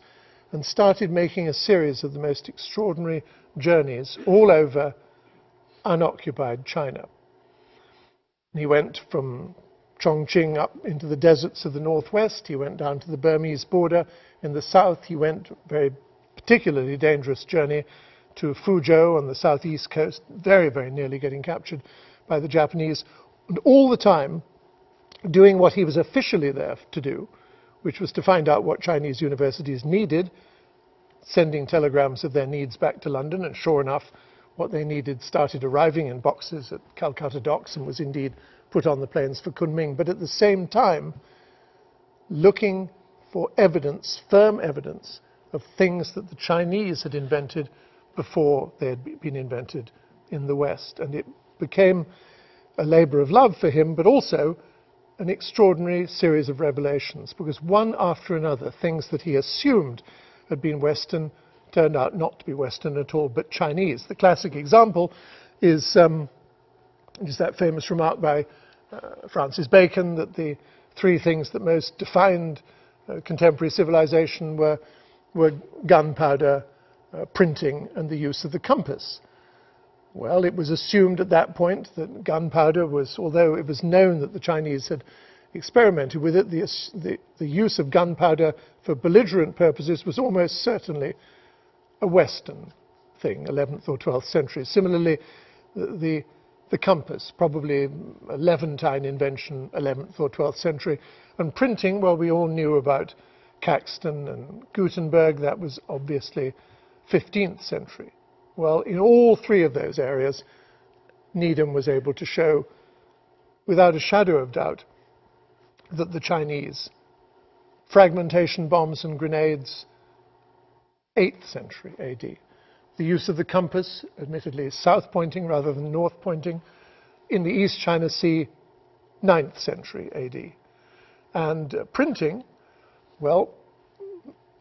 and started making a series of the most extraordinary journeys all over unoccupied China. He went from Chongqing up into the deserts of the northwest. He went down to the Burmese border in the south. He went, very particularly dangerous journey, to Fuzhou on the southeast coast, very, very nearly getting captured by the Japanese, and all the time doing what he was officially there to do, which was to find out what Chinese universities needed, sending telegrams of their needs back to London, and sure enough, what they needed started arriving in boxes at Calcutta docks and was indeed put on the planes for Kunming. But at the same time, looking for evidence, firm evidence, of things that the Chinese had invented before they had been invented in the West. And it became a labor of love for him, but also an extraordinary series of revelations, because one after another, things that he assumed had been Western turned out not to be Western at all, but Chinese. The classic example is that famous remark by Francis Bacon that the 3 things that most defined contemporary civilization were gunpowder, printing, and the use of the compass. Well, it was assumed at that point that gunpowder was, although it was known that the Chinese had experimented with it, the use of gunpowder for belligerent purposes was almost certainly a Western thing, 11th or 12th century. Similarly, the compass, probably a Levantine invention, 11th or 12th century. And printing, well, we all knew about Caxton and Gutenberg. That was obviously 15th century? Well, in all three of those areas, Needham was able to show, without a shadow of doubt, that the Chinese fragmentation bombs and grenades, 8th century AD. The use of the compass, admittedly south-pointing rather than north-pointing, in the East China Sea, 9th century AD. And printing, well,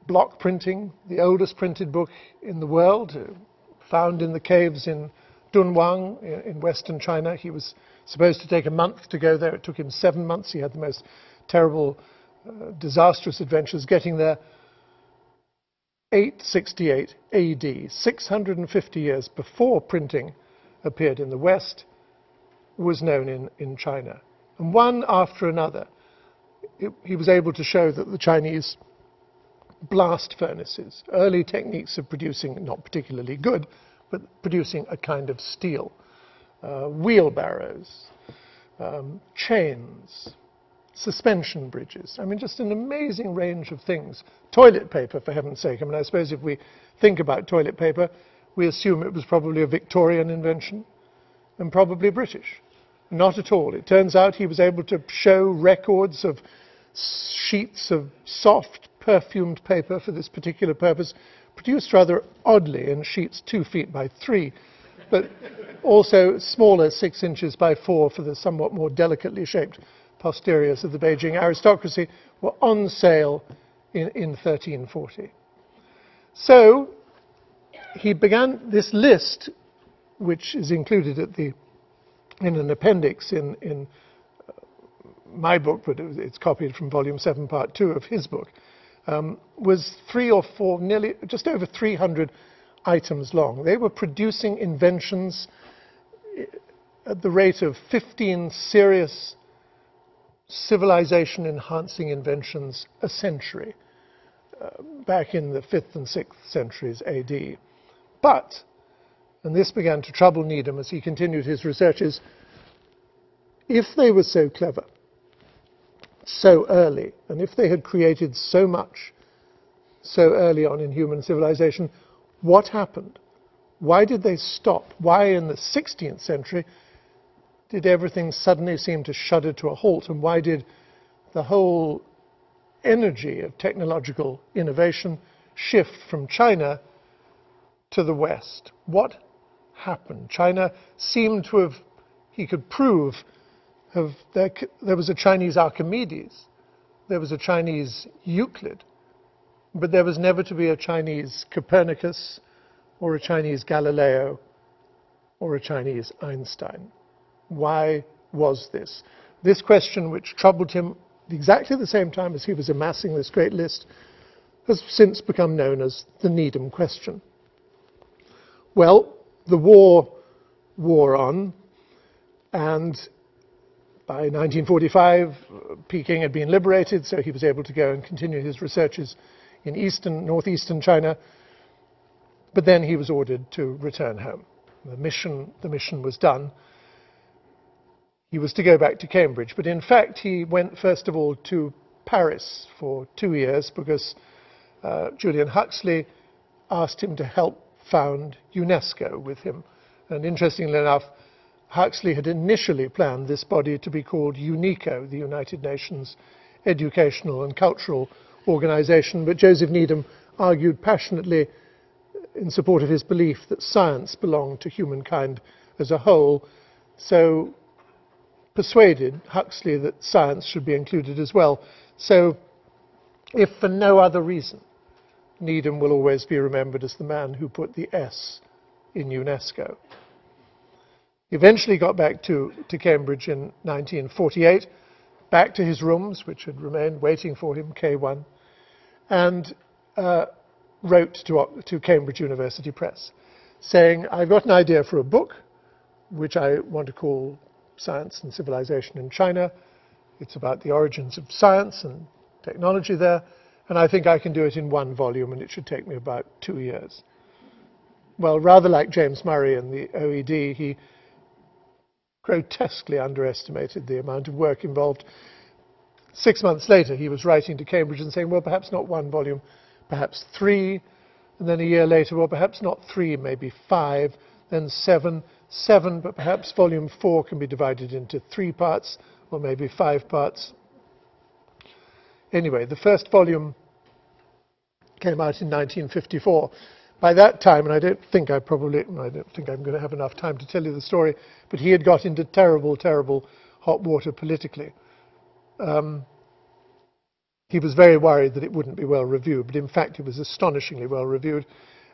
block printing, the oldest printed book in the world, found in the caves in Dunhuang in western China. He was supposed to take a month to go there. It took him 7 months. He had the most terrible, disastrous adventures getting there. 868 AD, 650 years before printing appeared in the West, was known in China. And one after another, he was able to show that the Chinese blast furnaces, early techniques of producing, not particularly good, but producing a kind of steel, wheelbarrows, chains, suspension bridges. I mean, just an amazing range of things. Toilet paper, for heaven's sake. I mean, I suppose if we think about toilet paper, we assume it was probably a Victorian invention and probably British. Not at all. It turns out he was able to show records of sheets of soft, perfumed paper for this particular purpose, produced rather oddly in sheets 2 feet by 3, but also smaller, 6 inches by 4 for the somewhat more delicately shaped posteriors of the Beijing aristocracy, were on sale in 1340. So he began this list, which is included in an appendix in my book, but it's copied from volume 7, part 2 of his book, was 3 or 4, nearly just over 300 items long. They were producing inventions at the rate of 15 serious civilization-enhancing inventions a century, back in the 5th and 6th centuries AD. But, and this began to trouble Needham as he continued his researches, if they were so clever, so early, and if they had created so much so early on in human civilization, what happened? Why did they stop? Why in the 16th century did everything suddenly seem to shudder to a halt? And why did the whole energy of technological innovation shift from China to the West? What happened? China seemed to have, he could prove, there was a Chinese Archimedes, there was a Chinese Euclid, but there was never to be a Chinese Copernicus or a Chinese Galileo or a Chinese Einstein. Why was this? This question, which troubled him exactly the same time as he was amassing this great list, has since become known as the Needham question. Well, the war wore on, and by 1945, Peking had been liberated, so he was able to go and continue his researches in northeastern China. But then he was ordered to return home. The mission was done. He was to go back to Cambridge, but in fact he went first of all to Paris for 2 years because Julian Huxley asked him to help found UNESCO with him. And interestingly enough, Huxley had initially planned this body to be called UNESCO, the United Nations Educational and Cultural Organization, but Joseph Needham argued passionately in support of his belief that science belonged to humankind as a whole, so persuaded Huxley that science should be included as well. So, if for no other reason, Needham will always be remembered as the man who put the S in UNESCO. He eventually got back to Cambridge in 1948, back to his rooms, which had remained waiting for him, K1, and wrote to Cambridge University Press, saying, I've got an idea for a book, which I want to call Science and Civilization in China. It's about the origins of science and technology there, and I think I can do it in 1 volume, and it should take me about 2 years. Well, rather like James Murray in the OED, he grotesquely underestimated the amount of work involved. 6 months later, he was writing to Cambridge and saying, well, perhaps not 1 volume, perhaps 3. and then a year later, well, perhaps not 3, maybe 5, then 7, but perhaps volume 4 can be divided into 3 parts, or maybe 5 parts. Anyway, the first volume came out in 1954. By that time, and I don't think I'm going to have enough time to tell you the story, but he had got into terrible, terrible hot water politically. He was very worried that it wouldn't be well reviewed, but in fact it was astonishingly well reviewed,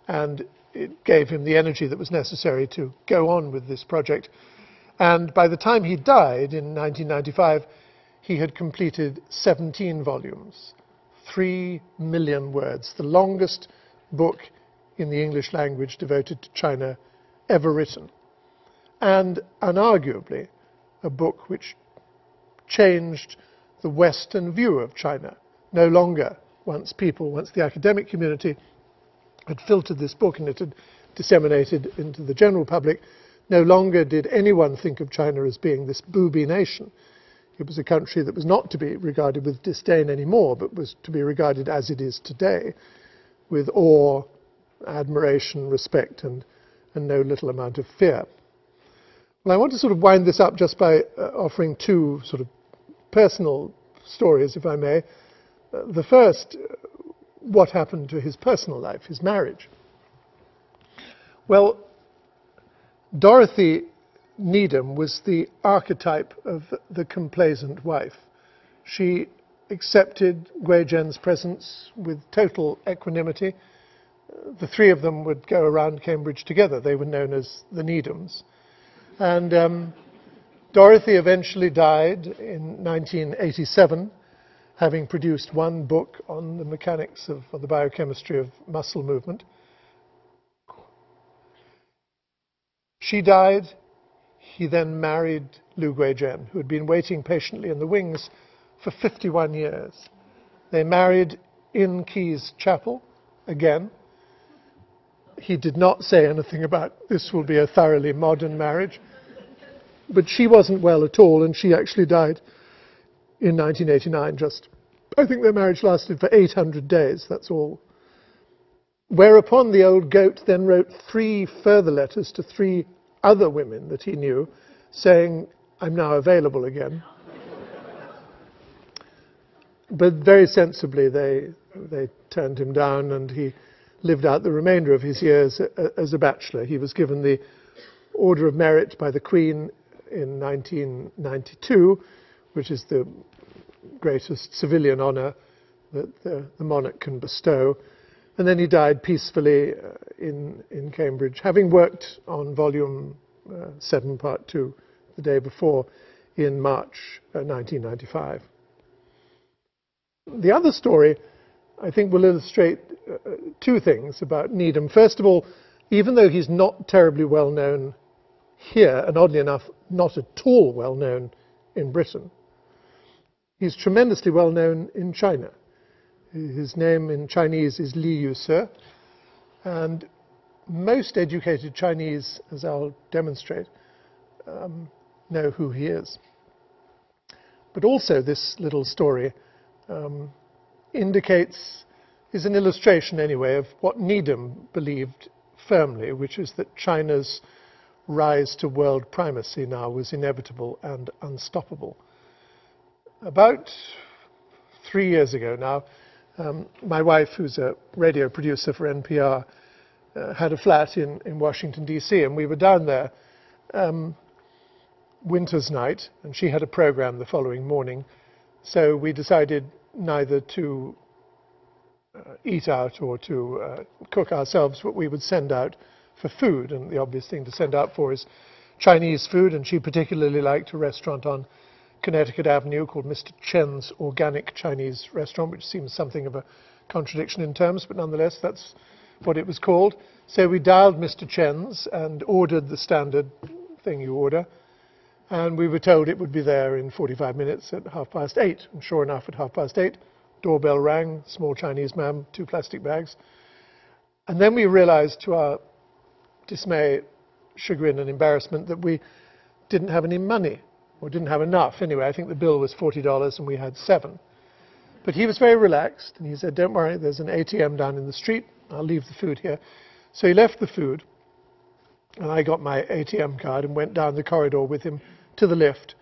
and it gave him the energy that was necessary to go on with this project. And by the time he died in 1995, he had completed 17 volumes, 3 million words, the longest book in the English language devoted to China ever written, and unarguably a book which changed the Western view of China. No longer, once the academic community had filtered this book and it had disseminated into the general public, no longer did anyone think of China as being this booby nation. It was a country that was not to be regarded with disdain anymore, but was to be regarded as it is today, with awe, admiration, respect, and no little amount of fear. Well, I want to sort of wind this up just by offering 2 sort of personal stories, if I may. The first, what happened to his personal life, his marriage. Well, Dorothy Needham was the archetype of the complacent wife. She accepted Gui Zhen's presence with total equanimity. The 3 of them would go around Cambridge together. They were known as the Needhams. And Dorothy eventually died in 1987, having produced 1 book on the mechanics of the biochemistry of muscle movement. She died. He then married Liu Guizhen, who had been waiting patiently in the wings for 51 years. They married in Keyes Chapel again. He did not say anything about this will be a thoroughly modern marriage, but she wasn't well at all, and she actually died in 1989. I think their marriage lasted for 800 days, that's all. Whereupon the old goat then wrote 3 further letters to 3 other women that he knew, saying, I'm now available again. But very sensibly they turned him down, and he lived out the remainder of his years as a bachelor. He was given the Order of Merit by the Queen in 1992, which is the greatest civilian honour that the monarch can bestow. And then he died peacefully in Cambridge, having worked on volume 7, part 2, the day before, in March 1995. The other story, I think, will illustrate 2 things about Needham. First of all, even though he's not terribly well known here, and oddly enough, not at all well known in Britain, he's tremendously well known in China. His name in Chinese is Li Yuse, and most educated Chinese, as I'll demonstrate, know who he is. But also this little story is an illustration anyway of what Needham believed firmly, which is that China's rise to world primacy now was inevitable and unstoppable. About 3 years ago now, my wife, who's a radio producer for NPR, had a flat in Washington, D.C., and we were down there winter's night, and she had a program the following morning, so we decided neither to eat out or to cook ourselves, but we would send out for food, and the obvious thing to send out for is Chinese food, and she particularly liked a restaurant on Connecticut Avenue called Mr. Chen's Organic Chinese Restaurant, which seems something of a contradiction in terms, but nonetheless that's what it was called. So we dialed Mr. Chen's and ordered the standard thing you order, and we were told it would be there in 45 minutes at 8:30, and sure enough, at 8:30, doorbell rang, small Chinese man, 2 plastic bags, and then we realized, to our dismay, chagrin and embarrassment, that we didn't have any money, or didn't have enough. Anyway, I think the bill was $40 and we had 7. But he was very relaxed, and he said, don't worry, there's an ATM down in the street. I'll leave the food here. So he left the food, and I got my ATM card and went down the corridor with him to the lift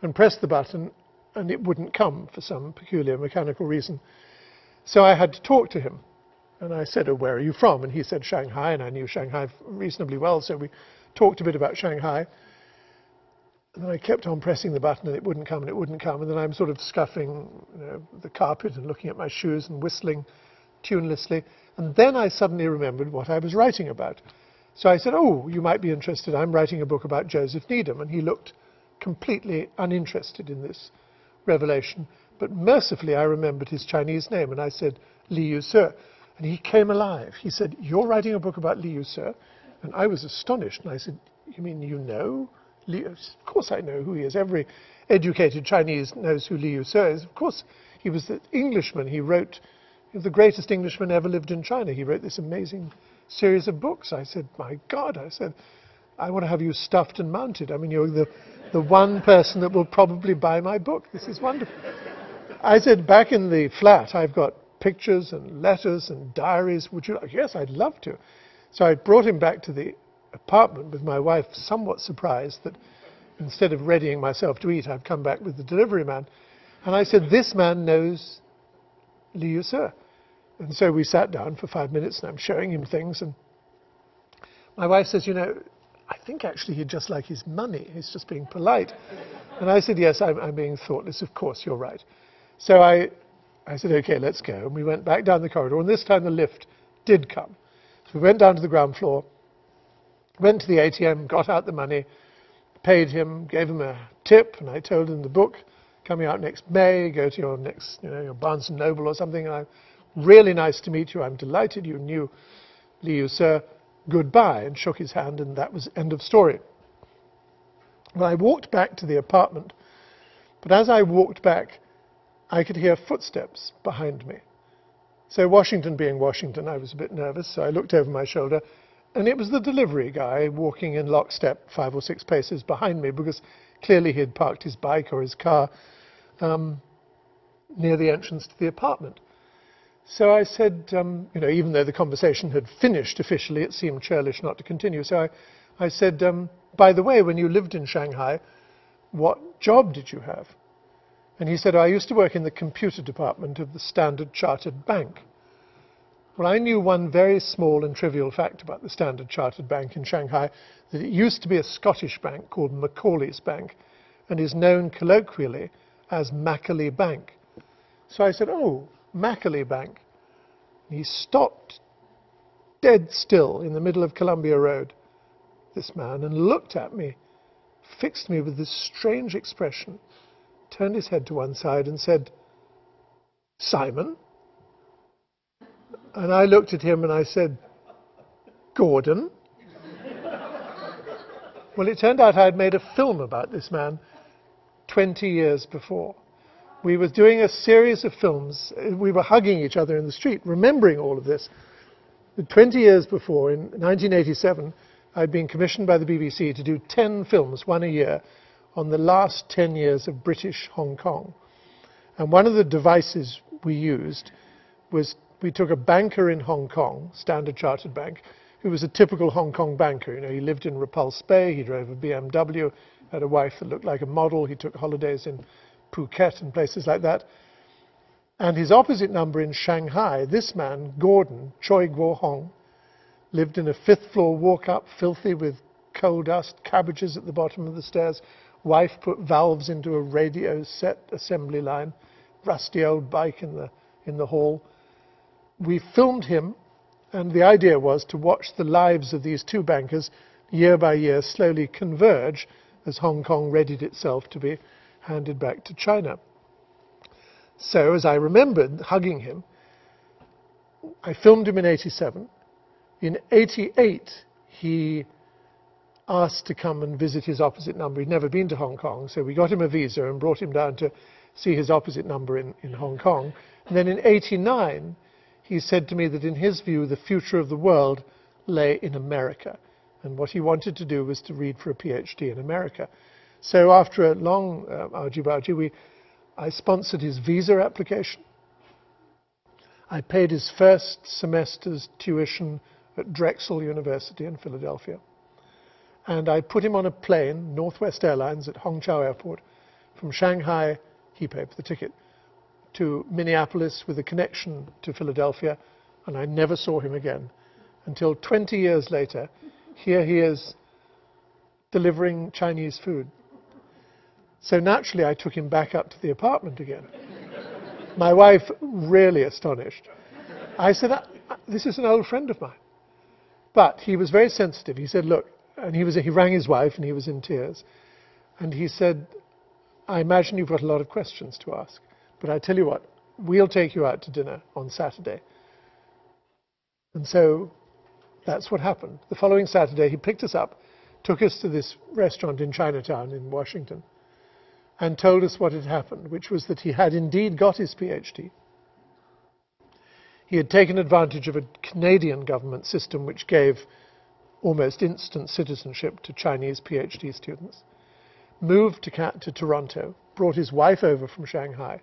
and pressed the button, and it wouldn't come for some peculiar mechanical reason. So I had to talk to him. And I said, "Oh, where are you from?" And he said, "Shanghai," and I knew Shanghai reasonably well, so we talked a bit about Shanghai. And then I kept on pressing the button, and it wouldn't come, and it wouldn't come. And then I'm sort of scuffing the carpet and looking at my shoes and whistling tunelessly. And then I suddenly remembered what I was writing about. So I said, "Oh, you might be interested. I'm writing a book about Joseph Needham." And he looked completely uninterested in this revelation. But mercifully, I remembered his Chinese name, and I said, "Li Yusur." And he came alive. He said, "You're writing a book about Li Yusur?" And I was astonished. And I said, "You mean you know Li Yusur?" "Of course I know who he is. Every educated Chinese knows who Li Yusur is. Of course, he was the Englishman. He wrote, he was the greatest Englishman ever lived in China. He wrote this amazing series of books." I said, "My God," I said, "I want to have you stuffed and mounted. I mean, you're the one person that will probably buy my book. This is wonderful." I said, "Back in the flat, I've got pictures and letters and diaries. Would you like?" "Yes, I'd love to." So I brought him back to the apartment with my wife, somewhat surprised that instead of readying myself to eat, I've come back with the delivery man. And I said, "This man knows Li Yusur." And so we sat down for 5 minutes, and I'm showing him things. And my wife says, "I think actually he'd just like his money. He's just being polite." And I said, "Yes, I'm being thoughtless. Of course, you're right." So I said, "OK, let's go." And we went back down the corridor. And this time the lift did come. So we went down to the ground floor, went to the ATM, got out the money, paid him, gave him a tip. And I told him the book coming out next May, go to your next, your Barnes & Noble or something. And really nice to meet you. I'm delighted you knew Li Yusur. Goodbye. And shook his hand. And that was end of story. Well, I walked back to the apartment. But as I walked back, I could hear footsteps behind me. So Washington being Washington, I was a bit nervous, so I looked over my shoulder, and it was the delivery guy walking in lockstep 5 or 6 paces behind me, because clearly he had parked his bike or his car near the entrance to the apartment. So I said, even though the conversation had finished officially, it seemed churlish not to continue. So I said, "By the way, when you lived in Shanghai, what job did you have?" And he said, "I used to work in the computer department of the Standard Chartered Bank." Well, I knew one very small and trivial fact about the Standard Chartered Bank in Shanghai, that it used to be a Scottish bank called Macaulay's Bank, and is known colloquially as Macaulay Bank. So I said, "Oh, Macaulay Bank." And he stopped dead still in the middle of Columbia Road, this man, and looked at me, fixed me with this strange expression, turned his head to one side and said, "Simon?" And I looked at him and I said, "Gordon?" Well, it turned out I had made a film about this man 20 years before. We were doing a series of films. We were hugging each other in the street, remembering all of this. 20 years before, in 1987, I'd been commissioned by the BBC to do 10 films, one a year, on the last 10 years of British Hong Kong. And one of the devices we used was we took a banker in Hong Kong, Standard Chartered Bank, who was a typical Hong Kong banker. He lived in Repulse Bay, he drove a BMW, had a wife that looked like a model, he took holidays in Phuket and places like that. And his opposite number in Shanghai, this man, Gordon, Choi Guo Hong, lived in a 5th floor walk-up, filthy with coal dust, cabbages at the bottom of the stairs. Wife put valves into a radio set assembly line, rusty old bike in the hall. We filmed him, and the idea was to watch the lives of these two bankers year by year slowly converge as Hong Kong readied itself to be handed back to China. So, as I remembered hugging him, I filmed him in 87. In 88, he asked to come and visit his opposite number. He'd never been to Hong Kong, so we got him a visa and brought him down to see his opposite number in Hong Kong. And then in 89, he said to me that in his view, the future of the world lay in America. And what he wanted to do was to read for a PhD in America. So after a long argy-bargy, I sponsored his visa application. I paid his first semester's tuition at Drexel University in Philadelphia. And I put him on a plane, Northwest Airlines at Hongqiao Airport, from Shanghai, he paid for the ticket, to Minneapolis with a connection to Philadelphia, and I never saw him again until 20 years later. Here he is delivering Chinese food. So naturally I took him back up to the apartment again. My wife really astonished. I said, this is an old friend of mine. But he was very sensitive. He said, look, and he rang his wife and he was in tears. And he said, I imagine you've got a lot of questions to ask, but I tell you what, we'll take you out to dinner on Saturday. And so that's what happened. The following Saturday, he picked us up, took us to this restaurant in Chinatown in Washington, and told us what had happened, which was that he had indeed got his PhD. He had taken advantage of a Canadian government system which gave almost instant citizenship to Chinese PhD students, moved to Toronto, brought his wife over from Shanghai,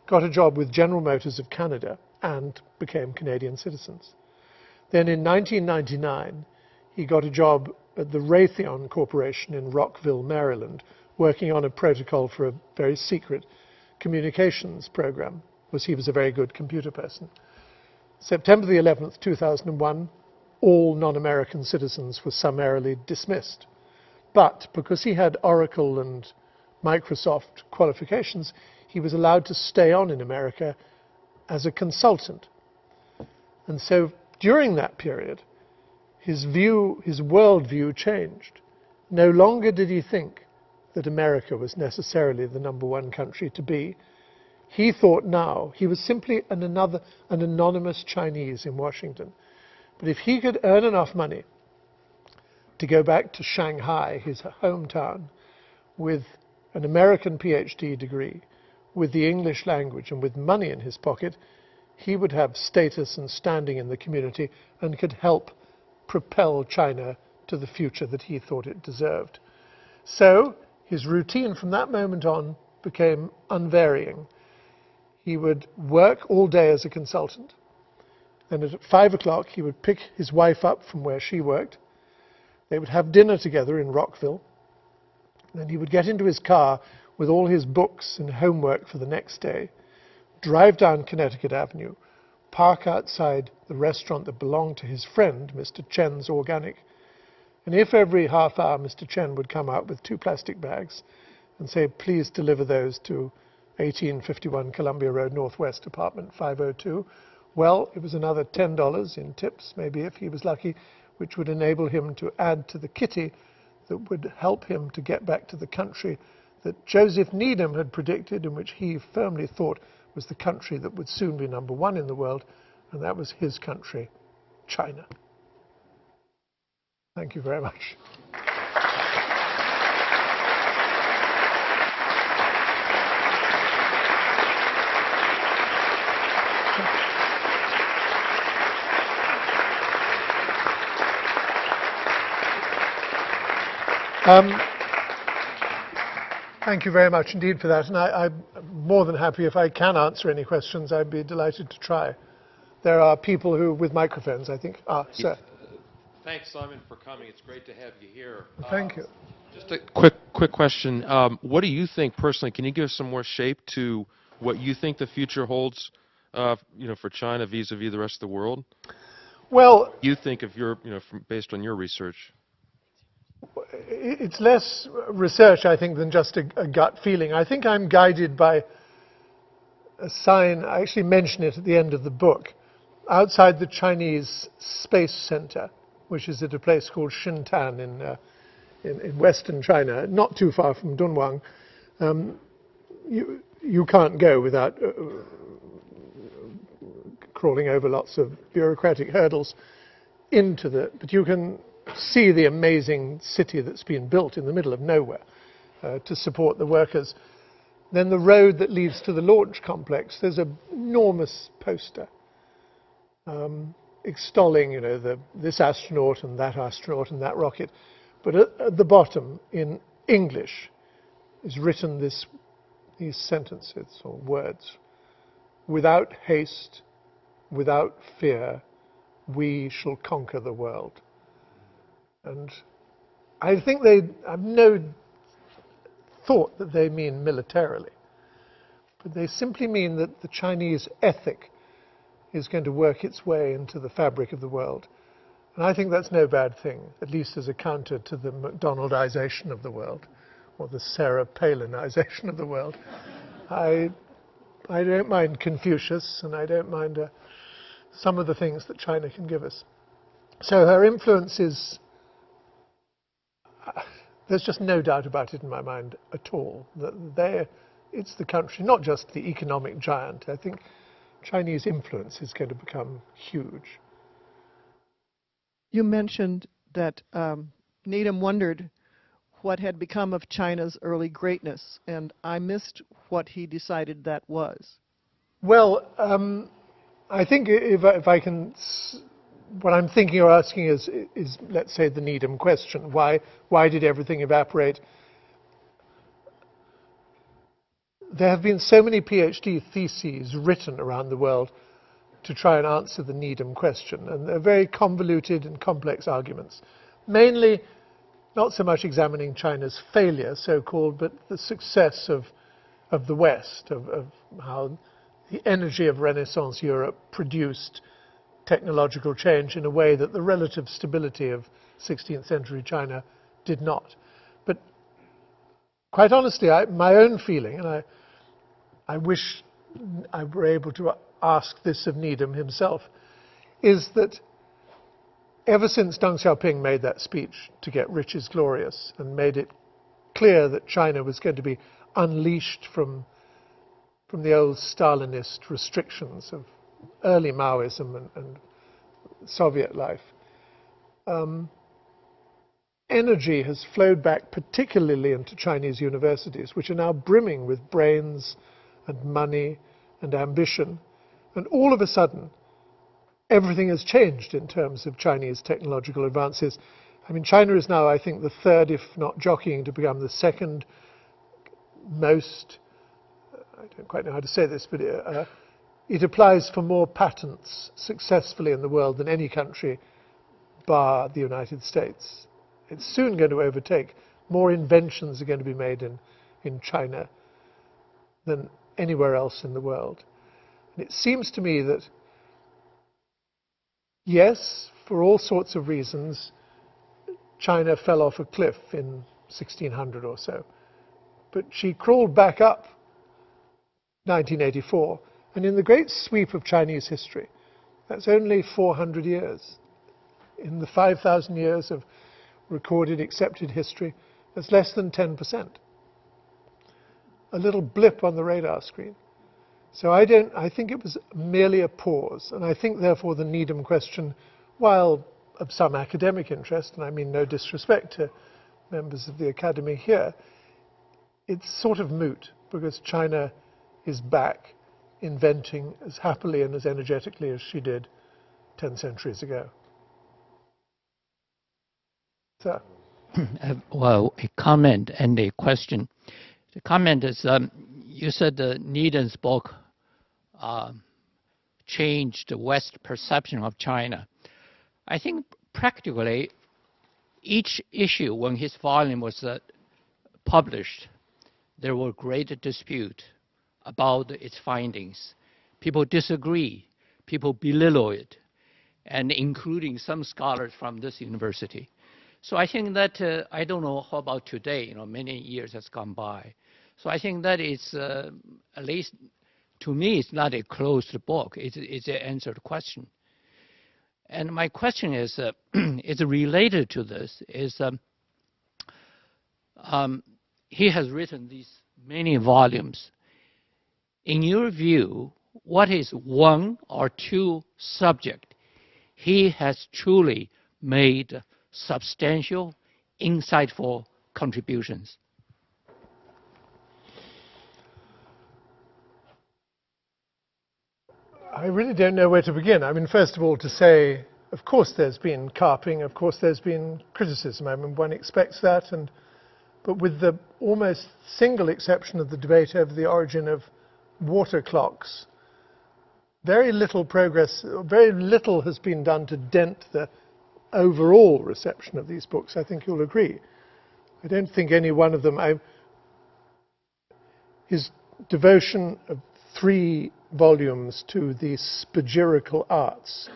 got a job with General Motors of Canada, and became Canadian citizens. Then in 1999, he got a job at the Raytheon Corporation in Rockville, Maryland, working on a protocol for a very secret communications program, because he was a very good computer person. September the 11th, 2001, all non-American citizens were summarily dismissed. But because he had Oracle and Microsoft qualifications, he was allowed to stay on in America as a consultant. And so during that period, his worldview changed. No longer did he think that America was necessarily the #1 country to be. He thought now he was simply an anonymous Chinese in Washington. But if he could earn enough money to go back to Shanghai, his hometown, with an American PhD degree, with the English language and with money in his pocket, he would have status and standing in the community and could help propel China to the future that he thought it deserved. So his routine from that moment on became unvarying. He would work all day as a consultant. Then at 5 o'clock, he would pick his wife up from where she worked. They would have dinner together in Rockville. Then he would get into his car with all his books and homework for the next day, drive down Connecticut Avenue, park outside the restaurant that belonged to his friend, Mr. Chen's Organic. And if every half hour Mr. Chen would come out with 2 plastic bags and say, please deliver those to 1851 Columbia Road Northwest, apartment 502, well, it was another $10 in tips, maybe if he was lucky, which would enable him to add to the kitty that would help him to get back to the country that Joseph Needham had predicted and which he firmly thought was the country that would soon be #1 in the world, and that was his country, China. Thank you very much. Thank you very much indeed for that, and I'm more than happy if I can answer any questions. I'd be delighted to try. There are people who, with microphones, I think. Sir. Thanks, Simon, for coming. It's great to have you here. Thank you. Just a quick question. What do you think personally? Can you give some more shape to what you think the future holds, for China vis-a-vis the rest of the world? Well, you think of your, based on your research. It's less research, I think, than just a gut feeling. I think I'm guided by a sign. I actually mention it at the end of the book. Outside the Chinese Space Center, which is at a place called Xintan in western China, not too far from Dunhuang, you can't go without crawling over lots of bureaucratic hurdles but you can see the amazing city that's been built in the middle of nowhere to support the workers. Then the road that leads to the launch complex, there's an enormous poster extolling, this astronaut and that rocket. But at the bottom, in English, is written these sentences or words: without haste, without fear, we shall conquer the world. And I think they have no thought that they mean militarily, but they simply mean that the Chinese ethic is going to work its way into the fabric of the world. And I think that's no bad thing, at least as a counter to the McDonaldization of the world, or the Sarah Palinization of the world. I don't mind Confucius, and I don't mind some of the things that China can give us. So her influence is, there's just no doubt about it in my mind at all. That it's the country, not just the economic giant. I think Chinese influence is going to become huge. You mentioned that Needham wondered what had become of China's early greatness, and I missed what he decided that was. Well, I think if I can, what I'm thinking or asking is let's say the Needham question: why did everything evaporate? There have been so many PhD theses written around the world to try and answer the Needham question, and they're very convoluted and complex arguments, mainly not so much examining China's failure, so-called, but the success of the West, of how the energy of Renaissance Europe produced technological change in a way that the relative stability of 16th century China did not. But quite honestly, my own feeling, and I wish I were able to ask this of Needham himself, is that ever since Deng Xiaoping made that speech to get rich is glorious and made it clear that China was going to be unleashed from the old Stalinist restrictions of early Maoism and Soviet life, energy has flowed back particularly into Chinese universities, which are now brimming with brains and money and ambition. And all of a sudden, everything has changed in terms of Chinese technological advances. I mean, China is now, I think, the third, if not jockeying to become the second most, I don't quite know how to say this, but it applies for more patents successfully in the world than any country bar the United States. It's soon going to overtake. More inventions are going to be made in China than anywhere else in the world. And it seems to me that, yes, for all sorts of reasons, China fell off a cliff in 1600 or so. But she crawled back up 1984. And in the great sweep of Chinese history, that's only 400 years. In the 5,000 years of recorded, accepted history, that's less than 10%. A little blip on the radar screen. So I think it was merely a pause. And I think, therefore, the Needham question, while of some academic interest, and I mean no disrespect to members of the academy here, it's sort of moot, because China is back inventing as happily and as energetically as she did 10 centuries ago. Sir? Well, a comment and a question. The comment is, you said Needham's book changed the West perception of China. I think practically each issue, when his volume was published, there were great dispute about its findings. People disagree, people belittle it, and including some scholars from this university. So I think that, I don't know how about today, many years has gone by. So I think that is, at least to me, it's not a closed book, it's an answered question. And my question is, is related to this, is he has written these many volumes. In your view, what is one or two subjects he has truly made substantial, insightful contributions? I really don't know where to begin. I mean, first of all, to say, of course there's been carping, of course there's been criticism. I mean, one expects that, but with the almost single exception of the debate over the origin of water clocks, very little progress, very little has been done to dent the overall reception of these books. I think you'll agree. I don't think any one of them. His devotion of 3 volumes to the spagyrical arts,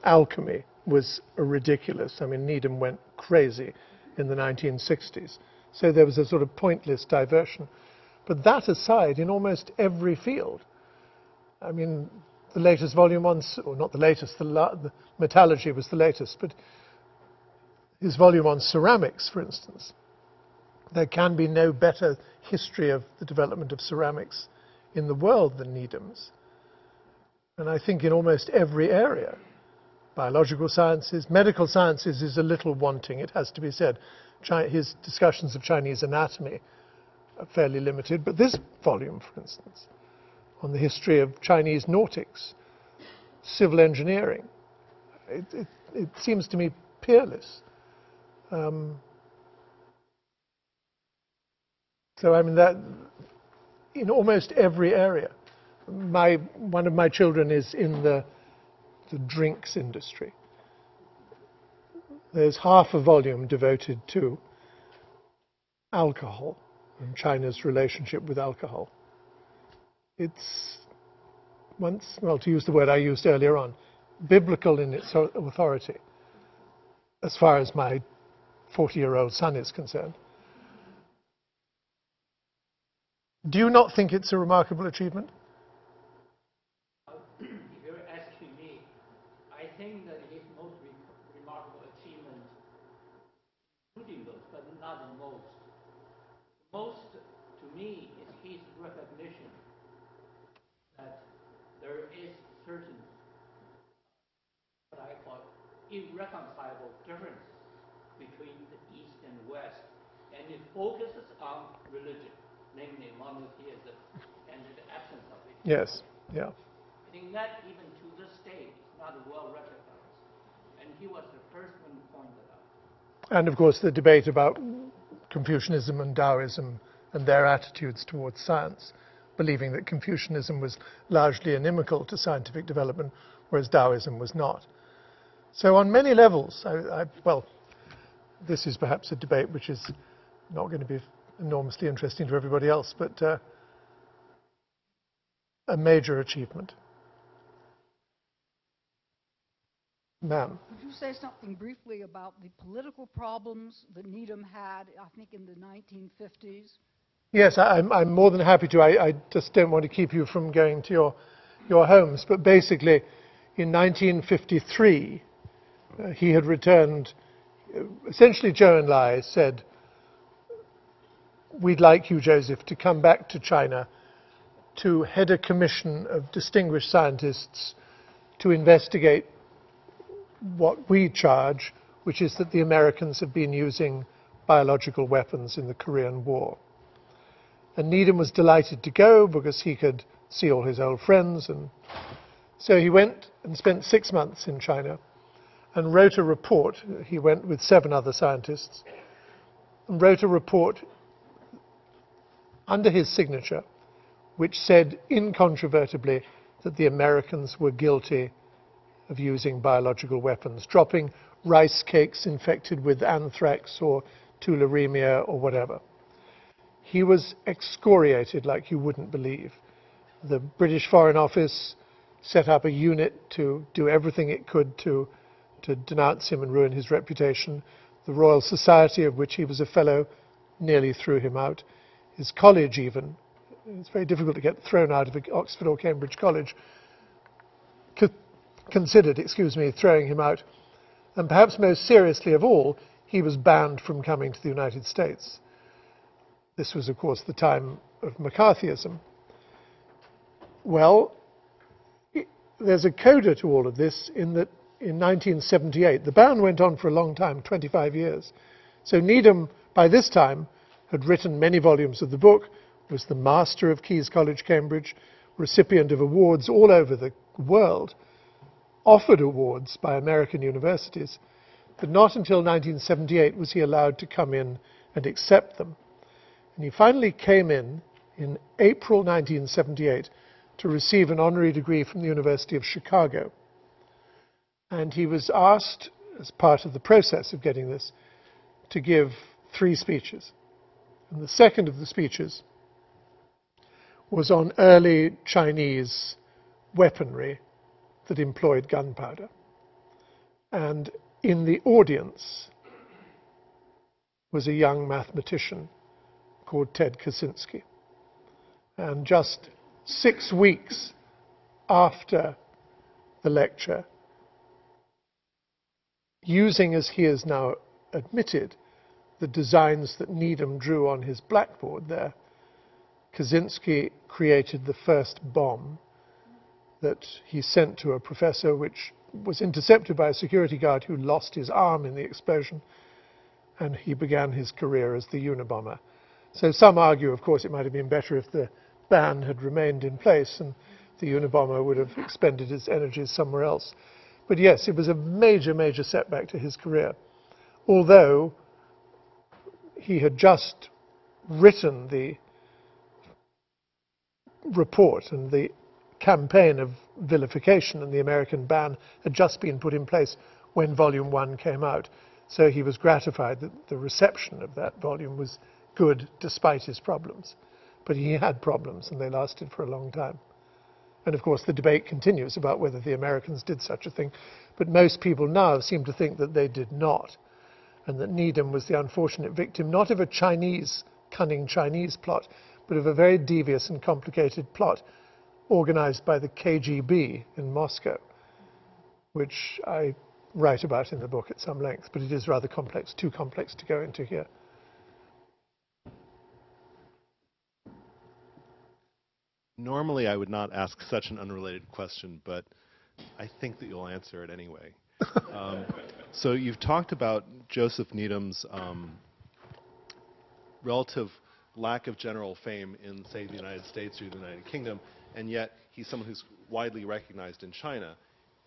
alchemy, was ridiculous. I mean, Needham went crazy in the 1960s. So there was a sort of pointless diversion. But that aside, in almost every field, I mean, the latest volume on, or not the latest, the metallurgy was the latest, but his volume on ceramics, for instance, there can be no better history of the development of ceramics in the world than Needham's. And I think in almost every area, biological sciences, medical sciences is a little wanting, it has to be said. His discussions of Chinese anatomy are fairly limited, but this volume, for instance, on the history of Chinese nautics, civil engineering, it seems to me peerless. So I mean that in almost every area. One of my children is in the drinks industry. There's half a volume devoted to alcohol and China's relationship with alcohol. It's well, to use the word I used earlier on, biblical in its authority, as far as my 40-year-old son is concerned. Do you not think it's a remarkable achievement? If you're asking me, I think that his most remarkable achievement, including those, but not the most. Most, to me, is his recognition that there is certain, what I call irreconcilable difference between the East and West, and it focuses on religion, namely monotheism, and the absence of it. Yes, yeah. I think that even to this day is not well recognized, and he was the first one who pointed out. And of course the debate about Confucianism and Taoism and their attitudes towards science, believing that Confucianism was largely inimical to scientific development, whereas Taoism was not. So on many levels, well, this is perhaps a debate which is not going to be enormously interesting to everybody else, but a major achievement. Ma'am. Could you say something briefly about the political problems that Needham had, I think, in the 1950s? Yes, I'm more than happy to. I just don't want to keep you from going to your homes. But basically, in 1953, he had returned. Essentially, Zhou Enlai said, "We'd like you, Joseph, to come back to China to head a commission of distinguished scientists to investigate what we charge, which is that the Americans have been using biological weapons in the Korean War." And Needham was delighted to go because he could see all his old friends. And so he went and spent 6 months in China and wrote a report. He went with 7 other scientists and wrote a report under his signature, which said incontrovertibly that the Americans were guilty of using biological weapons, dropping rice cakes infected with anthrax or tularemia or whatever. He was excoriated like you wouldn't believe. The British Foreign Office set up a unit to do everything it could to denounce him and ruin his reputation. The Royal Society, of which he was a fellow, nearly threw him out. His college even, it's very difficult to get thrown out of Oxford or Cambridge College, considered, throwing him out. And perhaps most seriously of all, he was banned from coming to the United States. This was, of course, the time of McCarthyism. Well, there's a coda to all of this in that in 1978, the ban went on for a long time, 25 years. So Needham, by this time, had written many volumes of the book, was the master of Caius College, Cambridge, recipient of awards all over the world, offered awards by American universities, but not until 1978 was he allowed to come in and accept them. And he finally came in April 1978, to receive an honorary degree from the University of Chicago. And he was asked, as part of the process of getting this, to give 3 speeches. And the second of the speeches was on early Chinese weaponry that employed gunpowder. And in the audience was a young mathematician called Ted Kaczynski. And just 6 weeks after the lecture, using, as he has now admitted, the designs that Needham drew on his blackboard there, Kaczynski created the first bomb that he sent to a professor, which was intercepted by a security guard who lost his arm in the explosion, and he began his career as the Unabomber. So some argue, of course, it might have been better if the ban had remained in place and the Unabomber would have expended his energies somewhere else. But yes, it was a major, major setback to his career. Although he had just written the report, and the campaign of vilification and the American ban had just been put in place when Volume 1 came out. So he was gratified that the reception of that volume was good despite his problems. But he had problems, and they lasted for a long time. And of course the debate continues about whether the Americans did such a thing. But most people now seem to think that they did not, and that Needham was the unfortunate victim, not of a cunning Chinese plot, but of a very devious and complicated plot organized by the KGB in Moscow, which I write about in the book at some length, but it is rather complex, too complex to go into here. Normally, I would not ask such an unrelated question, but I think that you'll answer it anyway. So you've talked about Joseph Needham's relative lack of general fame in, say, the United States or the United Kingdom, and yet he's someone who's widely recognized in China.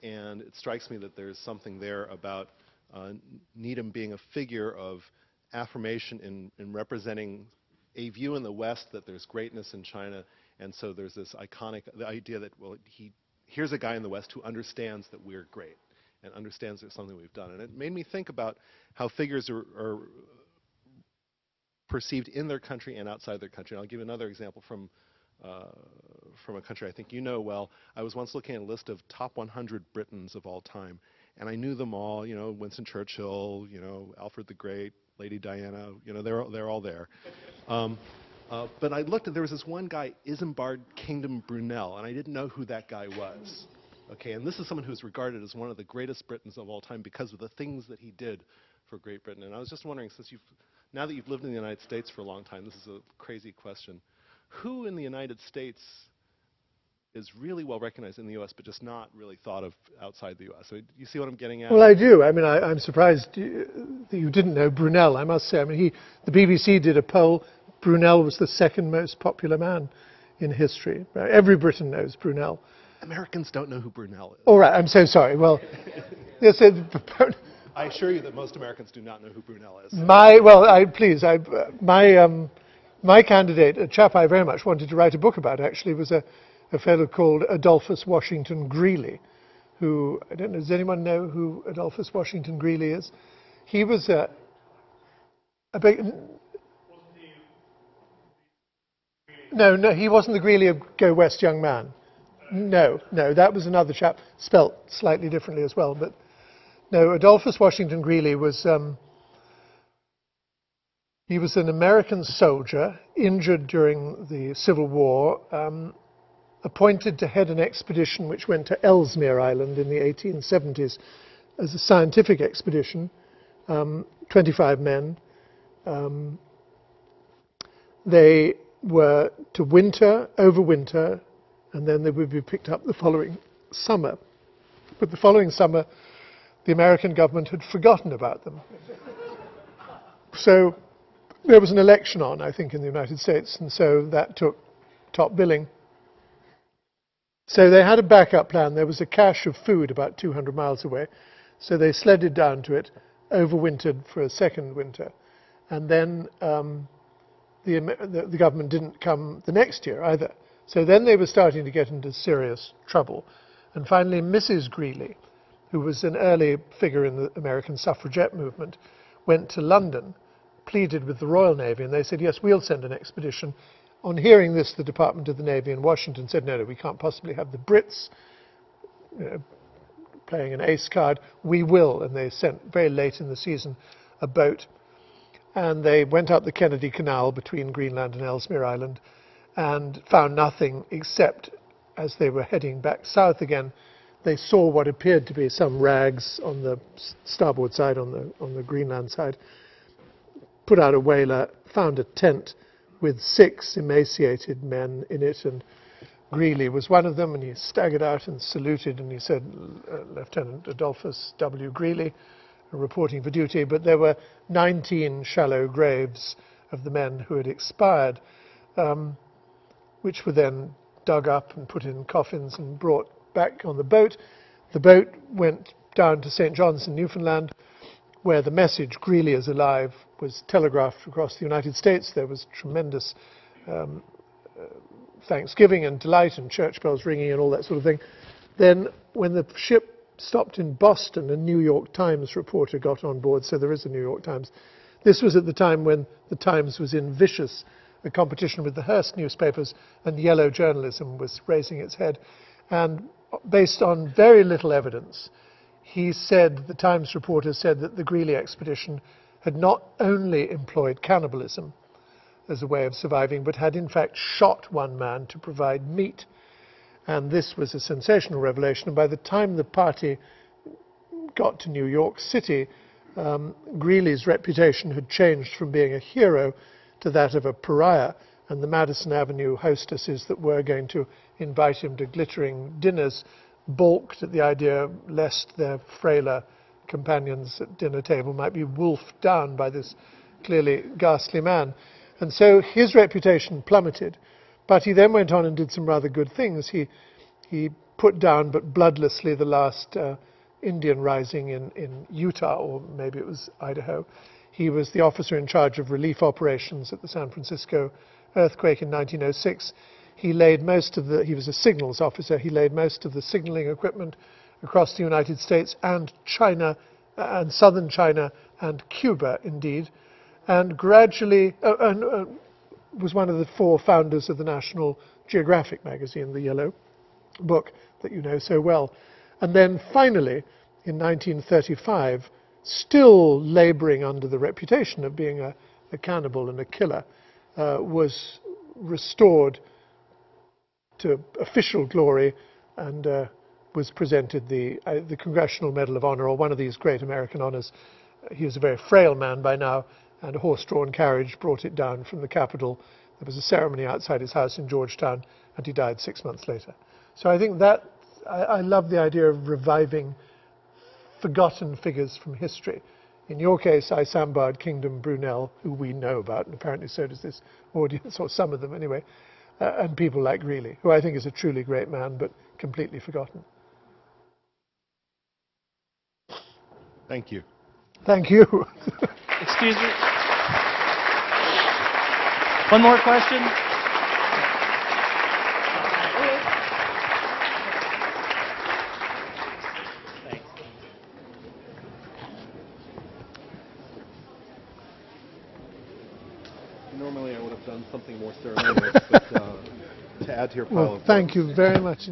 And it strikes me that there's something there about Needham being a figure of affirmation in representing a view in the West that there's greatness in China. And so there's this iconic, the idea that, well, here's a guy in the West who understands that we're great and understands there's something we've done. And it made me think about how figures are perceived in their country and outside their country. And I'll give you another example from a country I think you know well. I was once looking at a list of top 100 Britons of all time, and I knew them all. You know, Winston Churchill, you know, Alfred the Great, Lady Diana. You know, they're all there. But I looked, and there was this one guy, Isambard Kingdom Brunel, and I didn't know who that guy was. Okay, and this is someone who's regarded as one of the greatest Britons of all time because of the things that he did for Great Britain. And I was just wondering, now that you've lived in the United States for a long time, this is a crazy question. Who in the United States is really well recognized in the U.S., but just not really thought of outside the U.S.? So you see what I'm getting at? Well, I do. I mean, I'm surprised that you didn't know Brunel, I must say. I mean, the BBC did a poll. Brunel was the second most popular man in history. Every Briton knows Brunel. Americans don't know who Brunel is. All right, I'm so sorry. Well, yes, I assure you that most Americans do not know who Brunel is. My candidate, a chap I very much wanted to write a book about, actually, was a fellow called Adolphus Washington Greeley, who, I don't know, does anyone know who Adolphus Washington Greeley is? He was a big... No, he wasn't the Greeley of Go West, Young Man. No, that was another chap, spelt slightly differently as well. But no, Adolphus Washington Greeley was... he was an American soldier, injured during the Civil War, appointed to head an expedition which went to Ellesmere Island in the 1870s as a scientific expedition, 25 men. They were to overwinter, and then they would be picked up the following summer. But the following summer, the American government had forgotten about them. So there was an election on, I think, in the United States, and so that took top billing. So they had a backup plan. There was a cache of food about 200 miles away. So they sledded down to it, overwintered for a second winter. And then the government didn't come the next year either. So then they were starting to get into serious trouble. And finally, Mrs. Greeley, who was an early figure in the American suffragette movement, went to London, pleaded with the Royal Navy, and they said, yes, we'll send an expedition. On hearing this, the Department of the Navy in Washington said, no, we can't possibly have the Brits playing an ace card. We will. And they sent, very late in the season, a boat. And they went up the Kennedy Canal between Greenland and Ellesmere Island and found nothing except, as they were heading back south again, they saw what appeared to be some rags on the starboard side, on the Greenland side, put out a whaler, found a tent with 6 emaciated men in it, and Greeley was one of them, and he staggered out and saluted, and he said, Lieutenant Adolphus W. Greeley, reporting for duty, but there were 19 shallow graves of the men who had expired, which were then dug up and put in coffins and brought back on the boat. The boat went down to St. John's in Newfoundland, where the message, Greeley is alive, was telegraphed across the United States. There was tremendous thanksgiving and delight and church bells ringing and all that sort of thing. Then when the ship stopped in Boston, a New York Times reporter got on board, so there is a New York Times. This was at the time when the Times was in vicious competition with the Hearst newspapers, and yellow journalism was raising its head. And based on very little evidence, he said, the Times reporter said, that the Greeley expedition had not only employed cannibalism as a way of surviving, but had in fact shot one man to provide meat. And this was a sensational revelation. And by the time the party got to New York City, Greeley's reputation had changed from being a hero to that of a pariah. And the Madison Avenue hostesses that were going to invite him to glittering dinners balked at the idea lest their frailer companions at dinner table might be wolfed down by this clearly ghastly man. And so his reputation plummeted. But he then went on and did some rather good things. He put down, but bloodlessly, the last Indian rising in Utah, or maybe it was Idaho. He was the officer in charge of relief operations at the San Francisco earthquake in 1906. He was a signals officer. He laid most of the signaling equipment across the United States and China, and southern China and Cuba, indeed. And gradually, was one of the 4 founders of the National Geographic magazine, the Yellow Book that you know so well. And then finally, in 1935, still laboring under the reputation of being a cannibal and a killer, was restored to official glory and was presented the Congressional Medal of Honor, or one of these great American honors. He was a very frail man by now, and a horse-drawn carriage brought it down from the Capitol. There was a ceremony outside his house in Georgetown, and he died 6 months later. So I think that, I love the idea of reviving forgotten figures from history. In your case, Isambard Kingdom Brunel, who we know about, and apparently so does this audience, or some of them anyway, and people like Greeley, who I think is a truly great man, but completely forgotten. Thank you. Thank you. Excuse me. One more question? Thanks. Normally I would have done something more ceremonious, but to add to your pile Well, of thank you very much.